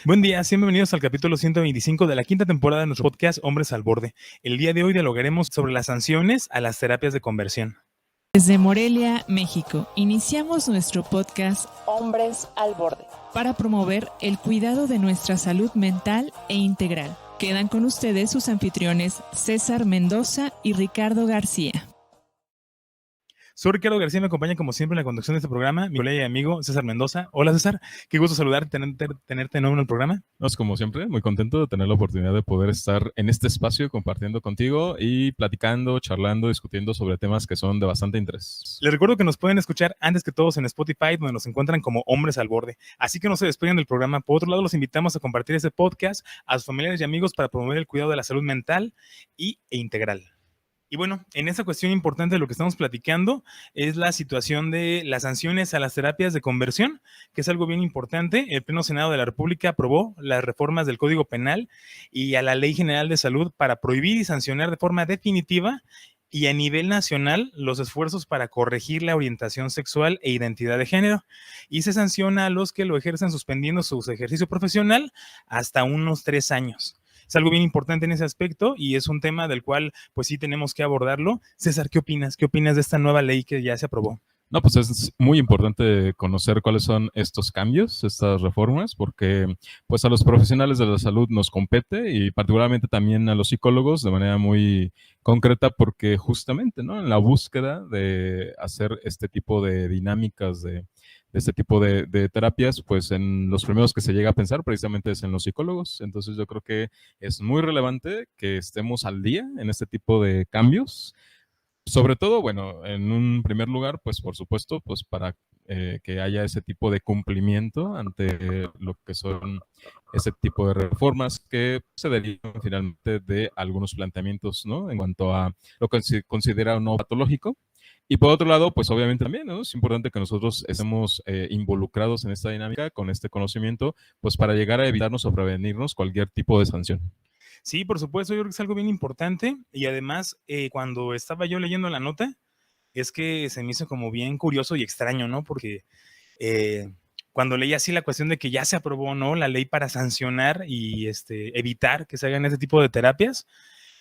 Buen día, sean bienvenidos al capítulo 125 de la quinta temporada de nuestro podcast Hombres al Borde. El día de hoy dialogaremos sobre las sanciones a las terapias de conversión. Desde Morelia, México, iniciamos nuestro podcast Hombres al Borde para promover el cuidado de nuestra salud mental e integral. Quedan con ustedes sus anfitriones César Mendoza y Ricardo García. Soy Ricardo García, me acompaña como siempre en la conducción de este programa mi colega y amigo César Mendoza. Hola César, qué gusto saludarte, tenerte de nuevo en el programa. Como siempre, muy contento de tener la oportunidad de poder estar en este espacio compartiendo contigo y platicando, charlando, discutiendo sobre temas que son de bastante interés. Les recuerdo que nos pueden escuchar antes que todos en Spotify, donde nos encuentran como Hombres al Borde. Así que no se despeguen del programa. Por otro lado, los invitamos a compartir este podcast a sus familiares y amigos para promover el cuidado de la salud mental e integral. Y bueno, en esa cuestión importante de lo que estamos platicando es la situación de las sanciones a las terapias de conversión, que es algo bien importante. El Pleno Senado de la República aprobó las reformas del Código Penal y a la Ley General de Salud para prohibir y sancionar de forma definitiva y a nivel nacional los esfuerzos para corregir la orientación sexual e identidad de género. Y se sanciona a los que lo ejercen suspendiendo su ejercicio profesional hasta unos 3 años. Es algo bien importante en ese aspecto y es un tema del cual pues sí tenemos que abordarlo. César, ¿qué opinas? ¿Qué opinas de esta nueva ley que ya se aprobó? No, pues es muy importante conocer cuáles son estos cambios, estas reformas, porque pues a los profesionales de la salud nos compete y particularmente también a los psicólogos de manera muy concreta, porque justamente, ¿no?, en la búsqueda de hacer este tipo de dinámicas de este tipo de terapias, pues en los primeros que se llega a pensar precisamente es en los psicólogos. Entonces yo creo que es muy relevante que estemos al día en este tipo de cambios. Sobre todo, bueno, en un primer lugar, pues por supuesto, pues para que haya ese tipo de cumplimiento ante lo que son ese tipo de reformas que se derivan finalmente de algunos planteamientos, ¿no?, en cuanto a lo que se considera o no patológico. Y por otro lado, pues obviamente también, ¿no?, es importante que nosotros estemos involucrados en esta dinámica, con este conocimiento, pues para llegar a evitarnos o prevenirnos cualquier tipo de sanción. Sí, por supuesto, yo creo que es algo bien importante y además cuando estaba yo leyendo la nota, es que se me hizo como bien curioso y extraño, ¿no? Porque cuando leí así la cuestión de que ya se aprobó, ¿no?, la ley para sancionar y evitar que se hagan ese tipo de terapias,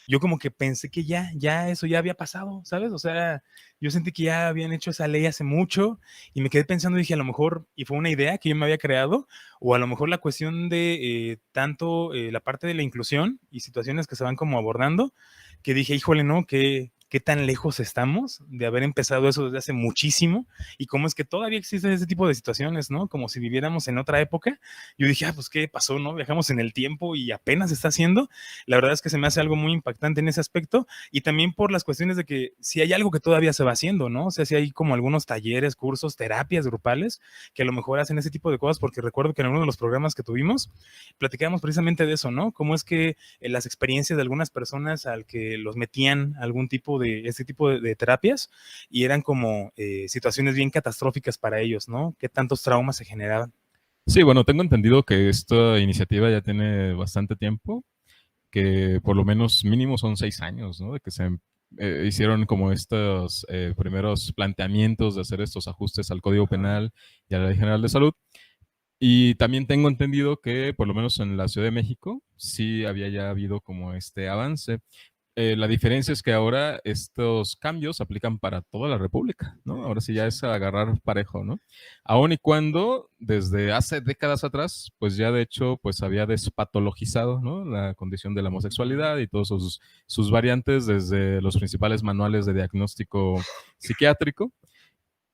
yo como que pensé que ya eso ya había pasado, ¿sabes? O sea, yo sentí que ya habían hecho esa ley hace mucho y me quedé pensando, dije, a lo mejor, y fue una idea que yo me había creado, o a lo mejor la cuestión de tanto la parte de la inclusión y situaciones que se van como abordando, que dije, híjole, ¿no? ¿Qué tan lejos estamos de haber empezado eso desde hace muchísimo? Y cómo es que todavía existen ese tipo de situaciones, ¿no? Como si viviéramos en otra época. Yo dije, pues, ¿qué pasó, no? Viajamos en el tiempo y apenas se está haciendo. La verdad es que se me hace algo muy impactante en ese aspecto y también por las cuestiones de que si hay algo que todavía se va haciendo, ¿no? O sea, si hay como algunos talleres, cursos, terapias grupales que a lo mejor hacen ese tipo de cosas, porque recuerdo que en uno de los programas que tuvimos platicábamos precisamente de eso, ¿no? Cómo es que las experiencias de algunas personas al que los metían algún tipo de este tipo de terapias y eran como situaciones bien catastróficas para ellos, ¿no? ¿Qué tantos traumas se generaban? Sí, bueno, tengo entendido que esta iniciativa ya tiene bastante tiempo, que por lo menos mínimo son 6 años, ¿no?, de que se hicieron como estos primeros planteamientos de hacer estos ajustes al Código Penal y a la Ley General de Salud. Y también tengo entendido que por lo menos en la Ciudad de México sí había ya habido como este avance. La diferencia es que ahora estos cambios aplican para toda la República, ¿no? Ahora sí ya es agarrar parejo, ¿no? Aun y cuando desde hace décadas atrás, pues ya de hecho, pues había despatologizado, ¿no?, la condición de la homosexualidad y todos sus variantes desde los principales manuales de diagnóstico psiquiátrico.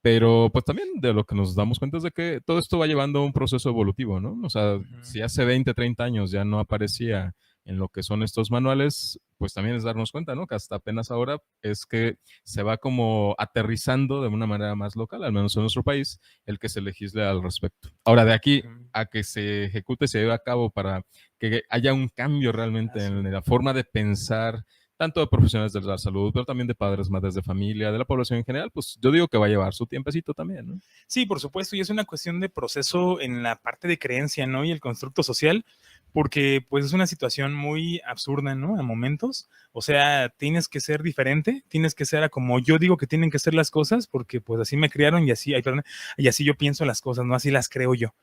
Pero pues también de lo que nos damos cuenta es de que todo esto va llevando a un proceso evolutivo, ¿no? O sea, si hace 20, 30 años ya no aparecía en lo que son estos manuales, pues también es darnos cuenta, ¿no?, que hasta apenas ahora es que se va como aterrizando de una manera más local, al menos en nuestro país, el que se legisle al respecto. Ahora, de aquí a que se ejecute, se lleve a cabo para que haya un cambio realmente en la forma de pensar tanto de profesionales de la salud, pero también de padres, madres de familia, de la población en general, pues yo digo que va a llevar su tiempecito también, ¿no? Sí, por supuesto, y es una cuestión de proceso en la parte de creencia, ¿no? Y el constructo social, porque pues es una situación muy absurda, ¿no? A momentos, o sea, tienes que ser diferente, tienes que ser a como yo digo que tienen que ser las cosas, porque pues así me criaron y así, ay, perdón, y así yo pienso las cosas, ¿no? Así las creo yo.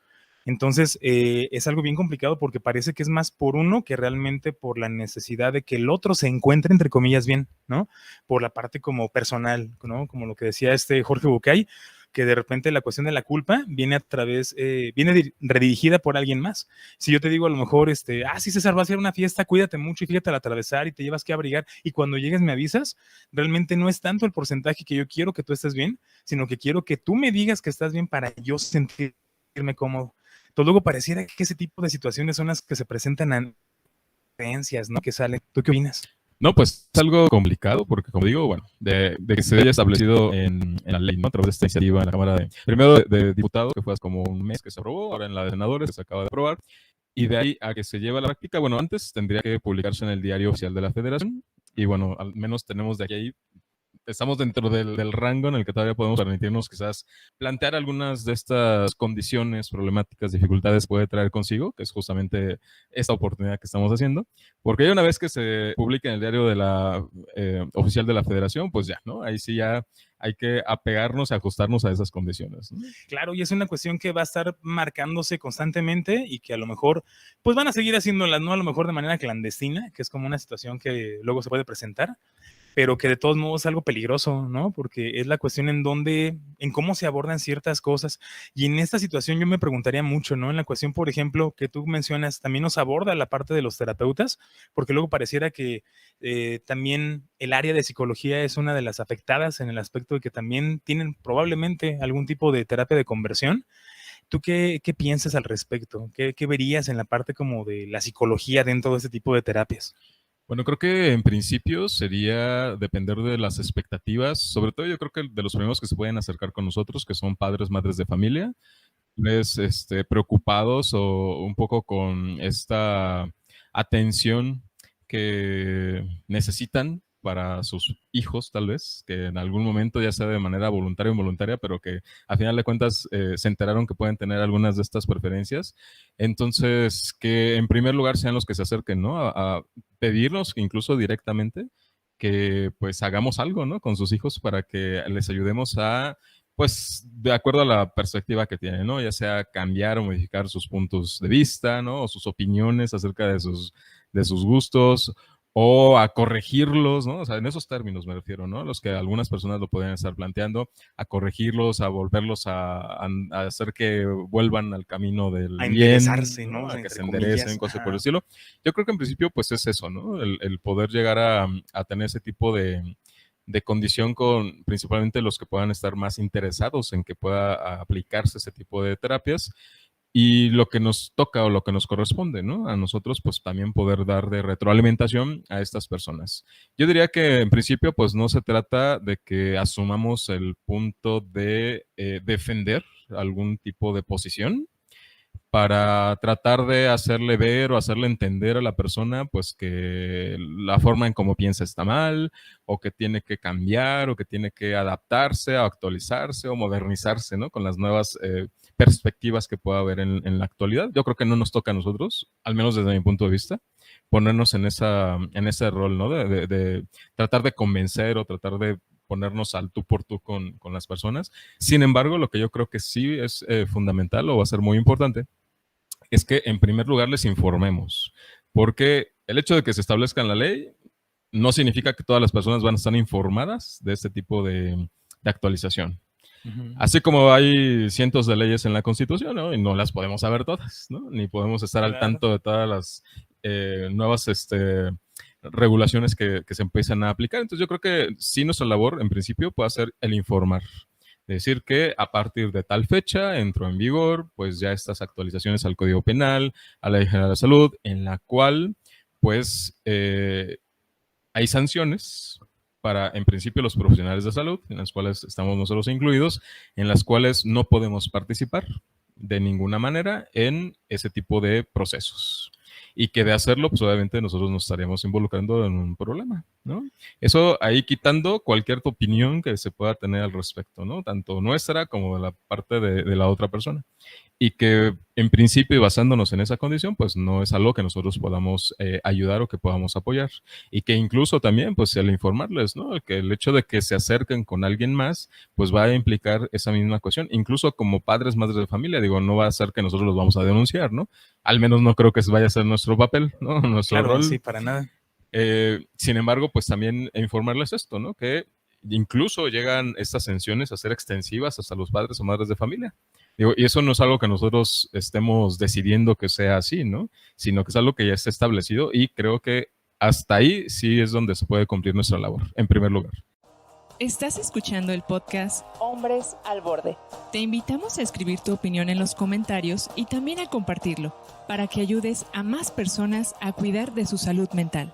Entonces, es algo bien complicado porque parece que es más por uno que realmente por la necesidad de que el otro se encuentre, entre comillas, bien, ¿no? Por la parte como personal, ¿no? Como lo que decía este Jorge Bucay, que de repente la cuestión de la culpa viene a través, viene redirigida por alguien más. Si yo te digo a lo mejor, sí, César, va a ser una fiesta, cuídate mucho y fíjate al atravesar y te llevas que abrigar y cuando llegues me avisas, realmente no es tanto el porcentaje que yo quiero que tú estés bien, sino que quiero que tú me digas que estás bien para yo sentirme cómodo. Entonces luego pareciera que ese tipo de situaciones son las que se presentan en creencias, ¿no? Que salen. ¿Tú qué opinas? No, pues es algo complicado porque, como digo, bueno, de que se haya establecido en la ley, ¿no? A través de esta iniciativa en la Cámara primero de Diputados, que fue hace como un mes que se aprobó, ahora en la de Senadores que se acaba de aprobar, y de ahí a que se lleve a la práctica, bueno, antes tendría que publicarse en el Diario Oficial de la Federación, y bueno, al menos tenemos de aquí a ahí estamos dentro del rango en el que todavía podemos permitirnos quizás plantear algunas de estas condiciones, problemáticas, dificultades que puede traer consigo, que es justamente esta oportunidad que estamos haciendo, porque ya una vez que se publique en el diario de la oficial de la Federación, pues ya, ¿no? Ahí sí ya hay que apegarnos y ajustarnos a esas condiciones, ¿no? Claro, y es una cuestión que va a estar marcándose constantemente y que a lo mejor, pues van a seguir haciéndolas, ¿no? A lo mejor de manera clandestina, que es como una situación que luego se puede presentar, pero que de todos modos es algo peligroso, ¿no? Porque es la cuestión en cómo se abordan ciertas cosas. Y en esta situación yo me preguntaría mucho, ¿no? En la cuestión, por ejemplo, que tú mencionas, también nos aborda la parte de los terapeutas, porque luego pareciera que también el área de psicología es una de las afectadas en el aspecto de que también tienen probablemente algún tipo de terapia de conversión. ¿Tú qué piensas al respecto? ¿Qué verías en la parte como de la psicología dentro de este tipo de terapias? Bueno, creo que en principio sería depender de las expectativas, sobre todo yo creo que de los primeros que se pueden acercar con nosotros, que son padres, madres de familia, preocupados o un poco con esta atención que necesitan para sus hijos, tal vez, que en algún momento, ya sea de manera voluntaria o involuntaria, pero que a final de cuentas se enteraron que pueden tener algunas de estas preferencias. Entonces, que en primer lugar sean los que se acerquen, ¿no? A pedirnos, incluso directamente, que pues hagamos algo, ¿no? Con sus hijos para que les ayudemos a pues de acuerdo a la perspectiva que tienen, ¿no? Ya sea cambiar o modificar sus puntos de vista, ¿no? O sus opiniones acerca de sus gustos, o a corregirlos, ¿no? O sea, en esos términos me refiero, ¿no? Los que algunas personas lo podrían estar planteando, a corregirlos, a volverlos a hacer que vuelvan al camino del A bien, enderezarse, ¿no? ¿no? A que Entre se enderecen, comillas. cosas Ajá. por el estilo. Yo creo que en principio, pues es eso, ¿no? El poder llegar a tener ese tipo de condición con principalmente los que puedan estar más interesados en que pueda aplicarse ese tipo de terapias y lo que nos toca o lo que nos corresponde, ¿no? A nosotros, pues también poder dar de retroalimentación a estas personas. Yo diría que en principio, pues no se trata de que asumamos el punto de defender algún tipo de posición, para tratar de hacerle ver o hacerle entender a la persona pues que la forma en cómo piensa está mal o que tiene que cambiar o que tiene que adaptarse o actualizarse o modernizarse, ¿no? Con las nuevas perspectivas que pueda haber en la actualidad. Yo creo que no nos toca a nosotros, al menos desde mi punto de vista, ponernos en ese rol, ¿no? De tratar de convencer o tratar de ponernos al tú por tú con las personas. Sin embargo, lo que yo creo que sí es fundamental o va a ser muy importante es que en primer lugar les informemos, porque el hecho de que se establezca en la ley no significa que todas las personas van a estar informadas de este tipo de actualización. Uh-huh. Así como hay cientos de leyes en la Constitución, ¿no? Y no las podemos saber todas, ¿no? Ni podemos estar al tanto de todas las nuevas regulaciones que se empiezan a aplicar. Entonces yo creo que sí nuestra labor en principio puede ser el informar. Decir que a partir de tal fecha entró en vigor pues ya estas actualizaciones al Código Penal, a la Ley General de Salud, en la cual pues hay sanciones para, en principio, los profesionales de salud, en las cuales estamos nosotros incluidos, en las cuales no podemos participar de ninguna manera en ese tipo de procesos. Y que de hacerlo, pues obviamente nosotros nos estaríamos involucrando en un problema, ¿no? Eso ahí quitando cualquier opinión que se pueda tener al respecto, ¿no? Tanto nuestra como de la parte de la otra persona. y que en principio, basándonos en esa condición, pues no es algo que nosotros podamos ayudar o que podamos apoyar. Y que incluso también, pues el informarles, ¿no? Que el hecho de que se acerquen con alguien más, pues va a implicar esa misma cuestión. Incluso como padres, madres de familia, digo, no va a ser que nosotros los vamos a denunciar, ¿no? Al menos no creo que vaya a ser nuestro papel, ¿no? Nuestro Claro, rol. sí, para nada. Sin embargo, pues también informarles esto, ¿no? Que incluso llegan estas sanciones a ser extensivas hasta los padres o madres de familia. Digo, y eso no es algo que nosotros estemos decidiendo que sea así, ¿no? Sino que es algo que ya está establecido y creo que hasta ahí sí es donde se puede cumplir nuestra labor, en primer lugar. Estás escuchando el podcast Hombres al Borde. Te invitamos a escribir tu opinión en los comentarios y también a compartirlo para que ayudes a más personas a cuidar de su salud mental.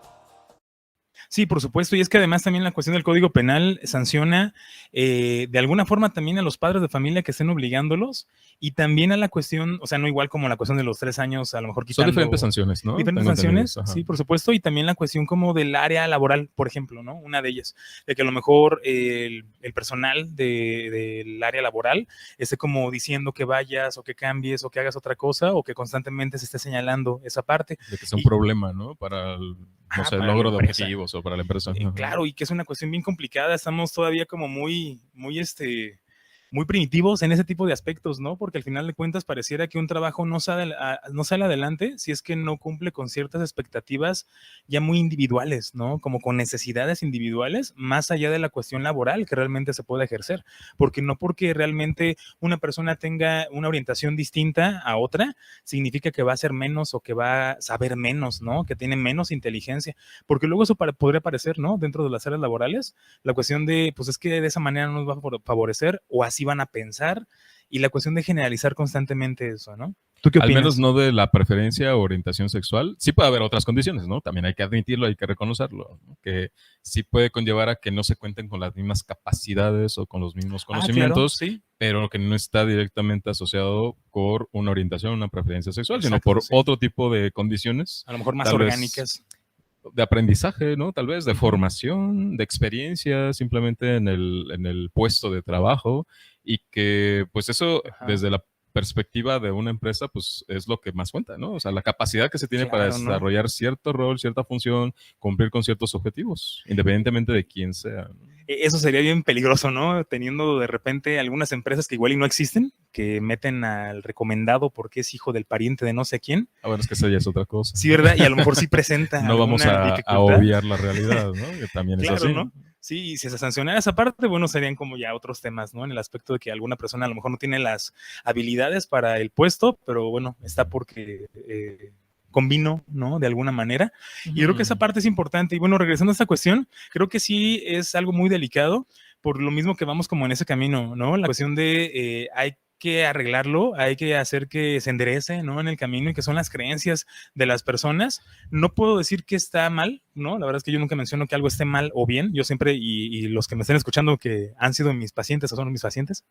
Sí, por supuesto, y es que además también la cuestión del Código Penal sanciona de alguna forma también a los padres de familia que estén obligándolos y también a la cuestión, o sea, no igual como la cuestión de los 3 años, a lo mejor quitando... Son diferentes sanciones, ¿no? Diferentes sanciones, sí, por supuesto, y también la cuestión como del área laboral, por ejemplo, ¿no? Una de ellas, de que a lo mejor el personal del área laboral esté como diciendo que vayas o que cambies o que hagas otra cosa o que constantemente se esté señalando esa parte. De que sea un problema, ¿no? Para el el logro de objetivos o para la empresa. Claro, y que es una cuestión bien complicada. Estamos todavía como muy primitivos en ese tipo de aspectos, ¿no? Porque al final de cuentas pareciera que un trabajo no sale adelante si es que no cumple con ciertas expectativas ya muy individuales, ¿no? Como con necesidades individuales, más allá de la cuestión laboral que realmente se puede ejercer. Porque no porque realmente una persona tenga una orientación distinta a otra, significa que va a ser menos o que va a saber menos, ¿no? Que tiene menos inteligencia. Porque luego eso podría parecer, ¿no? Dentro de las áreas laborales, la cuestión de, pues es que de esa manera no nos va a favorecer o así van a pensar, y la cuestión de generalizar constantemente eso, ¿no? ¿Tú qué opinas? Al menos no de la preferencia o orientación sexual. Sí puede haber otras condiciones, ¿no? También hay que admitirlo, hay que reconocerlo, ¿no? Que sí puede conllevar a que no se cuenten con las mismas capacidades o con los mismos conocimientos, claro, sí, pero que no está directamente asociado por una orientación, una preferencia sexual, exacto, sino por sí, otro tipo de condiciones. a lo mejor más orgánicas. De aprendizaje, ¿no? Tal vez de formación, de experiencia, simplemente en el puesto de trabajo, y que pues eso desde la perspectiva de una empresa pues es lo que más cuenta, ¿no? O sea, la capacidad que se tiene para desarrollar, ¿no?, cierto rol, cierta función, cumplir con ciertos objetivos, independientemente de quién sea, ¿no? Eso sería bien peligroso, ¿no? Teniendo de repente algunas empresas que igual y no existen, que meten al recomendado porque es hijo del pariente de no sé quién. Ah, bueno, es que esa ya es otra cosa. Sí, ¿verdad? Y a lo mejor sí presenta no vamos a obviar la realidad, ¿no? Que también claro, es así, ¿no? Sí, y si se sancionara esa parte, bueno, serían como ya otros temas, ¿no? En el aspecto de que alguna persona a lo mejor no tiene las habilidades para el puesto, pero bueno, está porque combino, ¿no? De alguna manera. Y creo que esa parte es importante. Y bueno, regresando a esta cuestión, creo que sí es algo muy delicado, por lo mismo que vamos como en ese camino, ¿no? La cuestión de hay que arreglarlo, hay que hacer que se enderece, ¿no? En el camino, y que son las creencias de las personas. No puedo decir que está mal, ¿no? La verdad es que yo nunca menciono que algo esté mal o bien. Yo siempre, y los que me estén escuchando que han sido mis pacientes o son mis pacientes,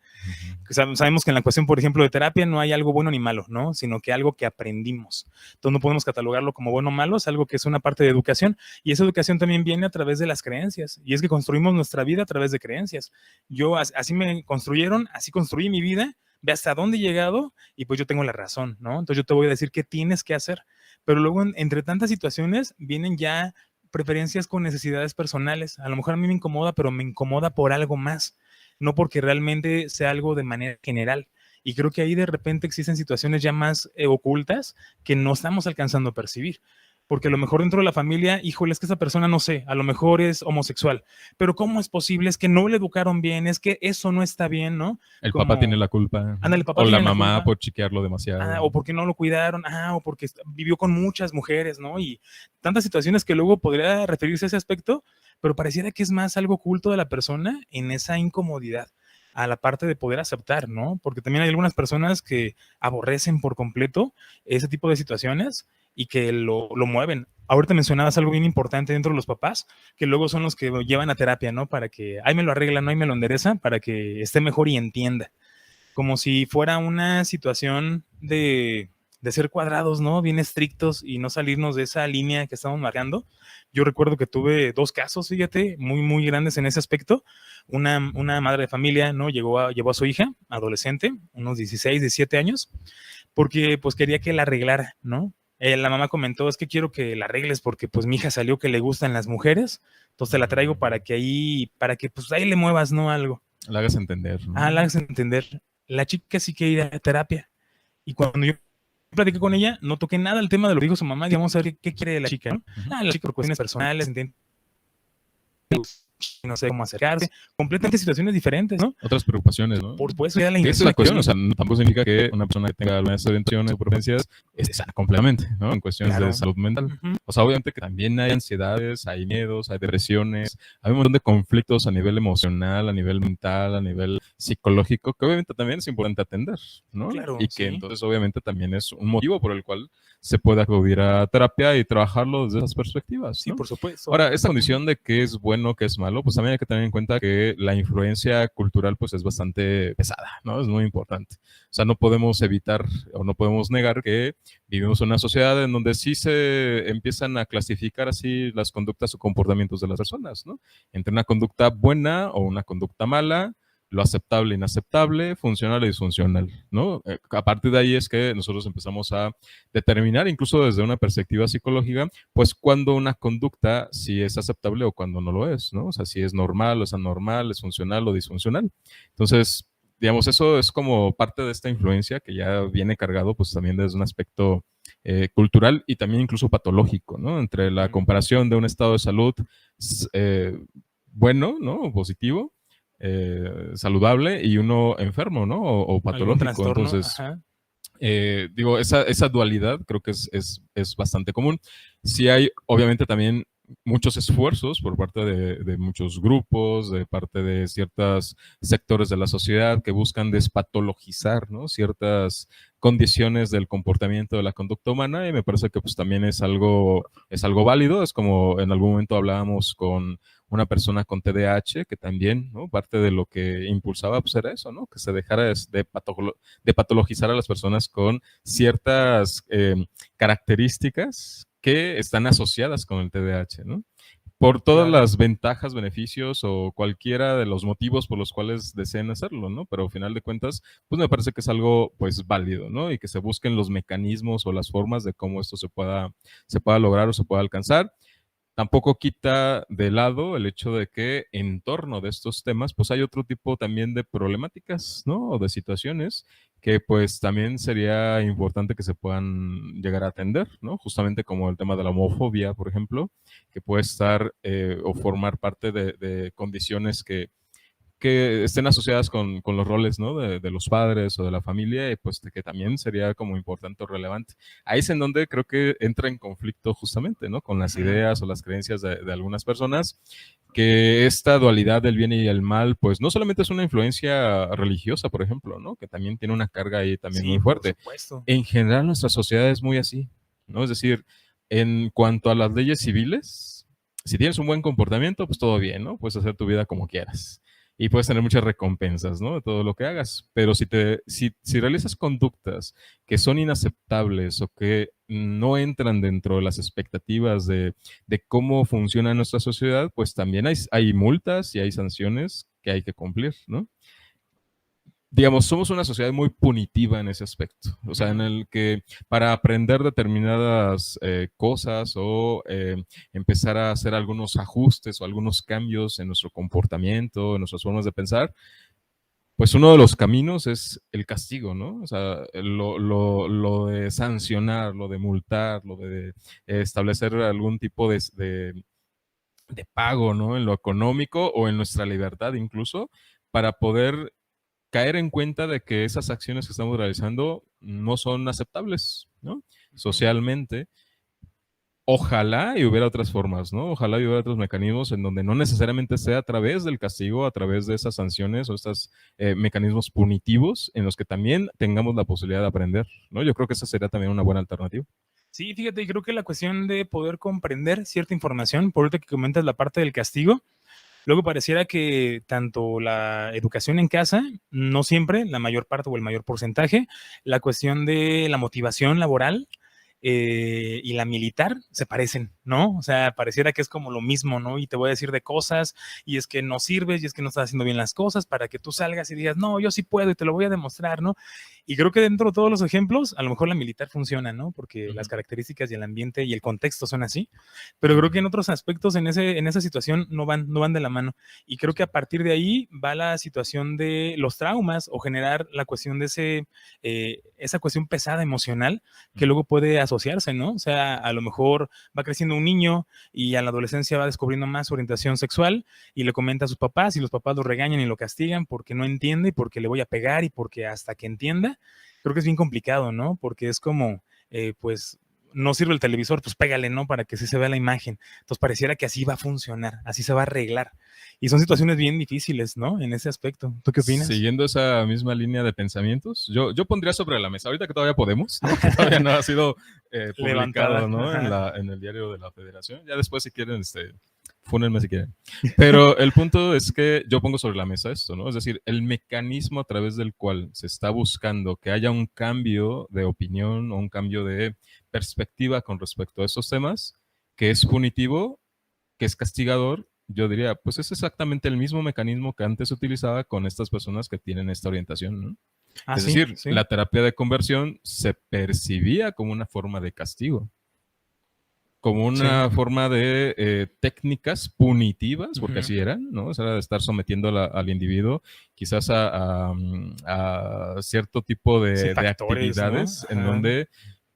sabemos que en la cuestión, por ejemplo, de terapia no hay algo bueno ni malo, ¿no? Sino que algo que aprendimos. Entonces no podemos catalogarlo como bueno o malo, es algo que es una parte de educación, y esa educación también viene a través de las creencias, y es que construimos nuestra vida a través de creencias. Yo así me construyeron, así construí mi vida, ve hasta dónde he llegado, y pues yo tengo la razón, ¿no? Entonces yo te voy a decir qué tienes que hacer, pero luego entre tantas situaciones vienen ya preferencias con necesidades personales. A lo mejor a mí me incomoda, pero me incomoda por algo más, no porque realmente sea algo de manera general. Y creo que ahí de repente existen situaciones ya más ocultas que no estamos alcanzando a percibir. Porque a lo mejor dentro de la familia, híjole, es que esa persona, no sé, a lo mejor es homosexual, pero ¿cómo es posible? Es que no le educaron bien, es que eso no está bien, ¿no? El papá tiene la culpa. Ándale, el papá o tiene la mamá culpa. por chiquearlo demasiado. O porque no lo cuidaron, o porque vivió con muchas mujeres, ¿no? Y tantas situaciones que luego podría referirse a ese aspecto, pero pareciera que es más algo oculto de la persona en esa incomodidad, a la parte de poder aceptar, ¿no? Porque también hay algunas personas que aborrecen por completo ese tipo de situaciones y que lo mueven. Ahorita mencionabas algo bien importante dentro de los papás, que luego son los que lo llevan a terapia, ¿no? Para que ahí me lo arreglan, ahí me lo endereza, para que esté mejor y entienda. Como si fuera una situación de ser cuadrados, ¿no? Bien estrictos y no salirnos de esa línea que estamos marcando. Yo recuerdo que tuve 2 casos, fíjate, muy, muy grandes en ese aspecto. Una madre de familia, ¿no? Llevó a su hija, adolescente, unos 16, 17 años, porque pues quería que la arreglara, ¿no? La mamá comentó, es que quiero que la arregles porque pues mi hija salió que le gustan las mujeres, entonces te la traigo para que pues ahí le muevas, ¿no? Algo. La hagas entender, ¿no? La hagas entender. La chica sí quiere ir a terapia. Y cuando yo platiqué con ella, no toqué nada el tema de lo que dijo su mamá, digamos, a ver qué quiere la chica, ¿no? La chica por cuestiones personales, entiende, no sé cómo acercarse, completamente situaciones diferentes, ¿no? Otras preocupaciones, ¿no? Por supuesto, ya la esa es la cuestión, o sea, tampoco significa que una persona que tenga algunas orientaciones o preferencias esté sana completamente, ¿no? En cuestiones de salud mental. O sea, obviamente que también hay ansiedades, hay miedos, hay depresiones, hay un montón de conflictos a nivel emocional, a nivel mental, a nivel psicológico, que obviamente también es importante atender, ¿no? Claro, y que entonces obviamente también es un motivo por el cual se puede acudir a terapia y trabajarlo desde esas perspectivas, ¿no? Sí, por supuesto. Ahora, esta condición de qué es bueno, qué es malo, pues también hay que tener en cuenta que la influencia cultural pues es bastante pesada, ¿no? Es muy importante. O sea, no podemos evitar o no podemos negar que vivimos en una sociedad en donde sí se empiezan a clasificar así las conductas o comportamientos de las personas, ¿no? Entre una conducta buena o una conducta mala, lo aceptable, inaceptable, funcional y disfuncional, ¿no? A partir de ahí es que nosotros empezamos a determinar, incluso desde una perspectiva psicológica, pues cuando una conducta sí es aceptable o cuando no lo es, ¿no? O sea, si es normal o es anormal, es funcional o disfuncional. Entonces, digamos, eso es como parte de esta influencia que ya viene cargado, pues también desde un aspecto cultural y también incluso patológico, ¿no? Entre la comparación de un estado de salud bueno, ¿no? Positivo, saludable y uno enfermo, ¿no? O patológico. Entonces, digo, esa dualidad creo que es bastante común. Sí hay, obviamente, también muchos esfuerzos por parte de muchos grupos, de parte de ciertos sectores de la sociedad que buscan despatologizar, ¿no? Ciertas condiciones del comportamiento de la conducta humana y me parece que pues también es algo válido. Es como en algún momento hablábamos con una persona con TDAH que también, ¿no? Parte de lo que impulsaba pues era eso, ¿no? Que se dejara de patologizar a las personas con ciertas características que están asociadas con el TDAH, ¿no? Por todas las ventajas, beneficios o cualquiera de los motivos por los cuales deseen hacerlo, ¿no? Pero al final de cuentas, pues me parece que es algo, pues, válido, ¿no? Y que se busquen los mecanismos o las formas de cómo esto se pueda lograr o se pueda alcanzar. Tampoco quita de lado el hecho de que en torno de estos temas, pues hay otro tipo también de problemáticas, ¿no? O de situaciones que pues también sería importante que se puedan llegar a atender, ¿no? Justamente como el tema de la homofobia, por ejemplo, que puede estar o formar parte de condiciones que estén asociadas con los roles, ¿no? De los padres o de la familia, y pues que también sería como importante o relevante. Ahí es en donde creo que entra en conflicto justamente, ¿no? Con las ideas o las creencias de algunas personas, que esta dualidad del bien y el mal, pues no solamente es una influencia religiosa, por ejemplo, ¿no? Que también tiene una carga ahí también muy fuerte. Por supuesto. En general nuestra sociedad es muy así, ¿no? Es decir, en cuanto a las leyes civiles, si tienes un buen comportamiento, pues todo bien, ¿no? Puedes hacer tu vida como quieras y puedes tener muchas recompensas, ¿no? De todo lo que hagas. Pero si realizas conductas que son inaceptables o que no entran dentro de las expectativas de cómo funciona nuestra sociedad, pues también hay multas y hay sanciones que hay que cumplir, ¿no? Digamos, somos una sociedad muy punitiva en ese aspecto, o sea, en el que para aprender determinadas cosas o empezar a hacer algunos ajustes o algunos cambios en nuestro comportamiento, en nuestras formas de pensar, pues uno de los caminos es el castigo, ¿no? O sea, lo de sancionar, lo de multar, lo de establecer algún tipo de pago, ¿no? En lo económico o en nuestra libertad incluso, para poder caer en cuenta de que esas acciones que estamos realizando no son aceptables, ¿no? Socialmente. Ojalá y hubiera otras formas, ¿no? Ojalá y hubiera otros mecanismos en donde no necesariamente sea a través del castigo, a través de esas sanciones o estos mecanismos punitivos en los que también tengamos la posibilidad de aprender, ¿no? Yo creo que esa sería también una buena alternativa. Sí, fíjate, creo que la cuestión de poder comprender cierta información, por ahorita que comentas la parte del castigo, luego pareciera que tanto la educación en casa, no siempre, la mayor parte o el mayor porcentaje, la cuestión de la motivación laboral y la militar se parecen, ¿no? O sea, pareciera que es como lo mismo, ¿no? Y te voy a decir de cosas, y es que no sirves, y es que no estás haciendo bien las cosas para que tú salgas y digas, no, yo sí puedo y te lo voy a demostrar, ¿no? Y creo que dentro de todos los ejemplos, a lo mejor la militar funciona, ¿no? Porque las características y el ambiente y el contexto son así, pero creo que en otros aspectos en esa situación no van de la mano. Y creo que a partir de ahí va la situación de los traumas o generar la cuestión de esa cuestión pesada emocional que luego puede asociarse, ¿no? O sea, a lo mejor va creciendo un niño y a la adolescencia va descubriendo más orientación sexual y le comenta a sus papás y los papás lo regañan y lo castigan porque no entiende y porque le voy a pegar y porque hasta que entienda, creo que es bien complicado, ¿no? Porque es como, pues, no sirve el televisor, pues pégale, ¿no? Para que sí se vea la imagen. Entonces pareciera que así va a funcionar, así se va a arreglar. Y son situaciones bien difíciles, ¿no? En ese aspecto. ¿Tú qué opinas? Siguiendo esa misma línea de pensamientos, yo pondría sobre la mesa, ahorita que todavía podemos, ¿no? Que todavía no ha sido publicado, ¿no? En el diario de la Federación. Ya después, si quieren, fúnenme si quieren. Pero el punto es que yo pongo sobre la mesa esto, ¿no? Es decir, el mecanismo a través del cual se está buscando que haya un cambio de opinión o un cambio de perspectiva con respecto a esos temas, que es punitivo, que es castigador, yo diría, pues es exactamente el mismo mecanismo que antes se utilizaba con estas personas que tienen esta orientación, ¿no? Es decir, la terapia de conversión se percibía como una forma de castigo, como una forma de técnicas punitivas, porque así eran, ¿no? O sea, de estar sometiendo al individuo quizás a cierto tipo de actividades, ¿no? En donde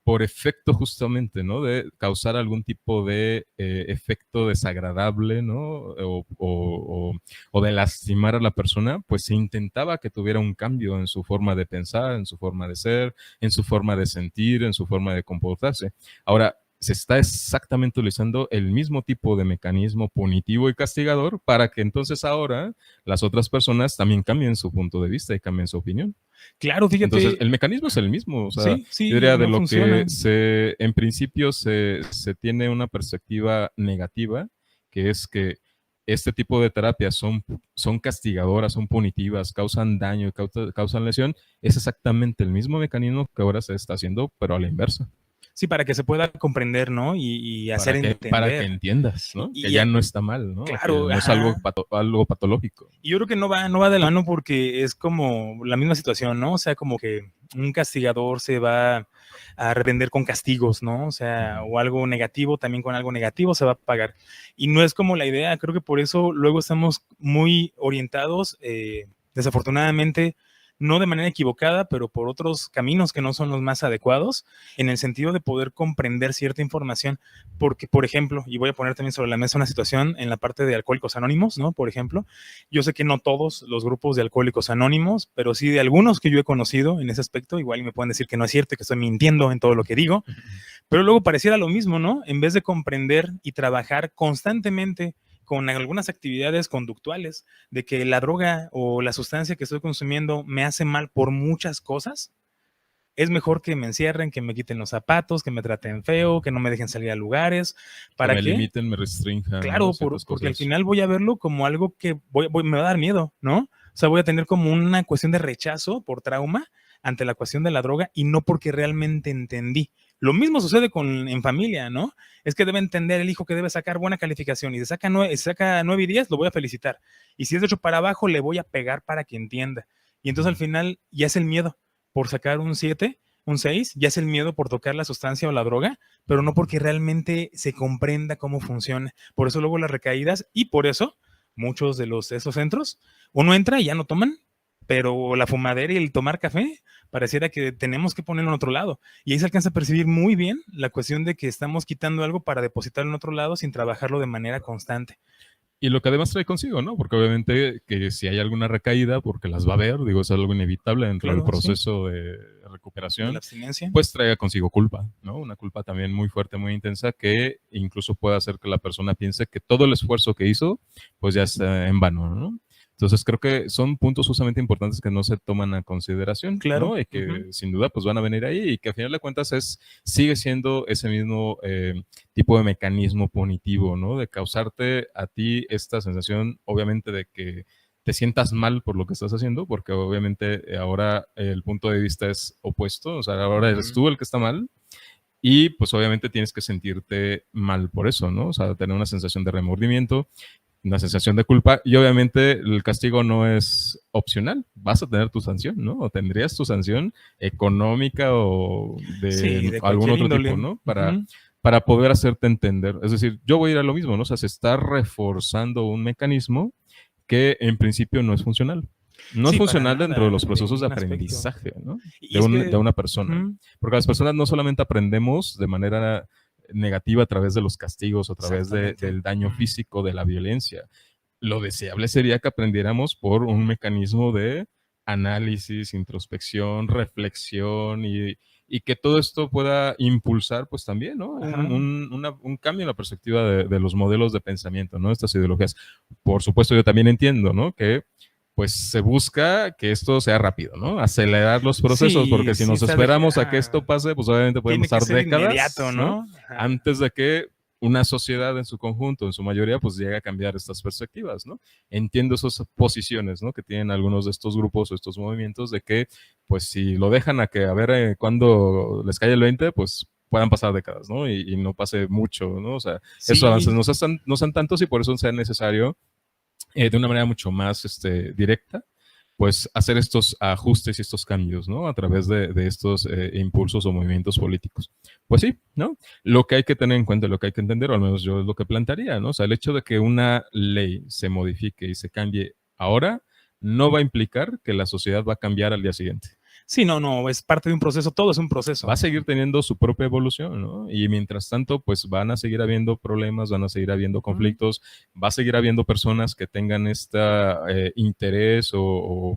por efecto justamente, ¿no? De causar algún tipo de efecto desagradable, ¿no? O de lastimar a la persona, pues se intentaba que tuviera un cambio en su forma de pensar, en su forma de ser, en su forma de sentir, en su forma de comportarse. Ahora, se está exactamente utilizando el mismo tipo de mecanismo punitivo y castigador para que entonces ahora las otras personas también cambien su punto de vista y cambien su opinión. Claro, fíjate. Entonces, el mecanismo es el mismo. O sea, yo diría de lo que en principio se tiene una perspectiva negativa, que es que este tipo de terapias son castigadoras, son punitivas, causan daño, causan lesión. Es exactamente el mismo mecanismo que ahora se está haciendo, pero a la inversa. Sí, para que se pueda comprender, ¿no? Y hacer entender. Para que entiendas, ¿no? Que ya no está mal, ¿no? Claro. Que no es algo patológico. Y yo creo que no va de la mano porque es como la misma situación, ¿no? O sea, como que un castigador se va a arrepender con castigos, ¿no? O sea, o algo negativo también con algo negativo se va a pagar. Y no es como la idea, creo que por eso luego estamos muy orientados, desafortunadamente, no de manera equivocada, pero por otros caminos que no son los más adecuados, en el sentido de poder comprender cierta información. Porque, por ejemplo, y voy a poner también sobre la mesa una situación en la parte de Alcohólicos Anónimos, ¿no? Por ejemplo, yo sé que no todos los grupos de Alcohólicos Anónimos, pero sí de algunos que yo he conocido en ese aspecto, igual me pueden decir que no es cierto, que estoy mintiendo en todo lo que digo, pero luego pareciera lo mismo, ¿no? En vez de comprender y trabajar constantemente con algunas actividades conductuales, de que la droga o la sustancia que estoy consumiendo me hace mal por muchas cosas, es mejor que me encierren, que me quiten los zapatos, que me traten feo, que no me dejen salir a lugares, para que me limiten, me restrinjan. Claro, porque al final voy a verlo como algo que me va a dar miedo, ¿no? O sea, voy a tener como una cuestión de rechazo por trauma ante la cuestión de la droga y no porque realmente entendí. Lo mismo sucede en familia, ¿no? Es que debe entender el hijo que debe sacar buena calificación y si saca 9 y 10, lo voy a felicitar. Y si es de 8 para abajo, le voy a pegar para que entienda. Y entonces al final ya es el miedo por sacar un 7, un 6, ya es el miedo por tocar la sustancia o la droga, pero no porque realmente se comprenda cómo funciona. Por eso luego las recaídas y por eso muchos de esos centros, uno entra y ya no toman, pero la fumadera y el tomar café pareciera que tenemos que ponerlo en otro lado. Y ahí se alcanza a percibir muy bien la cuestión de que estamos quitando algo para depositarlo en otro lado sin trabajarlo de manera constante. Y lo que además trae consigo, ¿no? Porque obviamente que si hay alguna recaída, porque las va a haber, digo, es algo inevitable dentro del proceso de recuperación, de la abstinencia, pues traiga consigo culpa, ¿no? Una culpa también muy fuerte, muy intensa, que incluso puede hacer que la persona piense que todo el esfuerzo que hizo, pues ya está en vano, ¿no? Entonces creo que son puntos justamente importantes que no se toman a consideración, Claro. ¿no? Y que sin duda pues van a venir ahí y que al final de cuentas sigue siendo ese mismo tipo de mecanismo punitivo, ¿no? De causarte a ti esta sensación, obviamente, de que te sientas mal por lo que estás haciendo, porque obviamente ahora el punto de vista es opuesto, o sea, ahora eres tú el que está mal, y pues obviamente tienes que sentirte mal por eso, ¿no? O sea, tener una sensación de remordimiento, una sensación de culpa, y obviamente el castigo no es opcional, vas a tener tu sanción, ¿no? O tendrías tu sanción económica o de algún otro tipo, ¿no? Para poder hacerte entender. Es decir, yo voy a ir a lo mismo, ¿no? O sea, se está reforzando un mecanismo que en principio no es funcional. No es funcional dentro de los procesos de aprendizaje, ¿no? De una persona. Porque las personas no solamente aprendemos de manera negativa a través de los castigos, a través del daño físico, de la violencia. Lo deseable sería que aprendiéramos por un mecanismo de análisis, introspección, reflexión y que todo esto pueda impulsar, pues también, ¿no? Un cambio en la perspectiva de los modelos de pensamiento, ¿no? Estas ideologías. Por supuesto, yo también entiendo, ¿no? Que pues se busca que esto sea rápido, ¿no? Acelerar los procesos, porque si nos esperamos a que esto pase, pues obviamente podemos estar décadas, ¿no? Antes de que una sociedad en su conjunto, en su mayoría, pues llegue a cambiar estas perspectivas, ¿no? Entiendo esas posiciones, ¿no? Que tienen algunos de estos grupos o estos movimientos de que, pues si lo dejan a que a ver cuándo les cae el 20, pues puedan pasar décadas, ¿no? Y no pase mucho, ¿no? O sea, esos avances no sean tantos y por eso sea necesario de una manera mucho más directa, pues hacer estos ajustes y estos cambios, ¿no? A través de estos impulsos o movimientos políticos. Pues sí, ¿no? Lo que hay que tener en cuenta, lo que hay que entender, o al menos yo es lo que plantearía, ¿no? O sea, el hecho de que una ley se modifique y se cambie ahora, no va a implicar que la sociedad va a cambiar al día siguiente. Sí, no, es parte de un proceso, todo es un proceso. Va a seguir teniendo su propia evolución, ¿no? Y mientras tanto, pues van a seguir habiendo problemas, van a seguir habiendo conflictos, va a seguir habiendo personas que tengan este interés o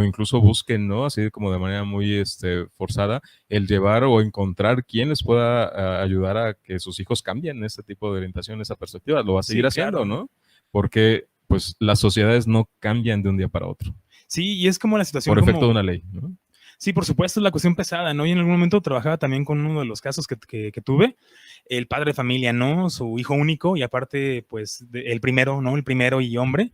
incluso busquen, ¿no? Así como de manera muy forzada, el llevar o encontrar quien les pueda ayudar a que sus hijos cambien este tipo de orientación, esa perspectiva. Lo va a seguir haciendo, claro, ¿no? Porque pues las sociedades no cambian de un día para otro. Sí, y es como la situación por efecto de una ley, ¿no? Sí, por supuesto, es la cuestión pesada, ¿no? Y en algún momento trabajaba también con uno de los casos que tuve, el padre de familia, ¿no? Su hijo único y aparte, pues, el primero, ¿no? El primero y hombre,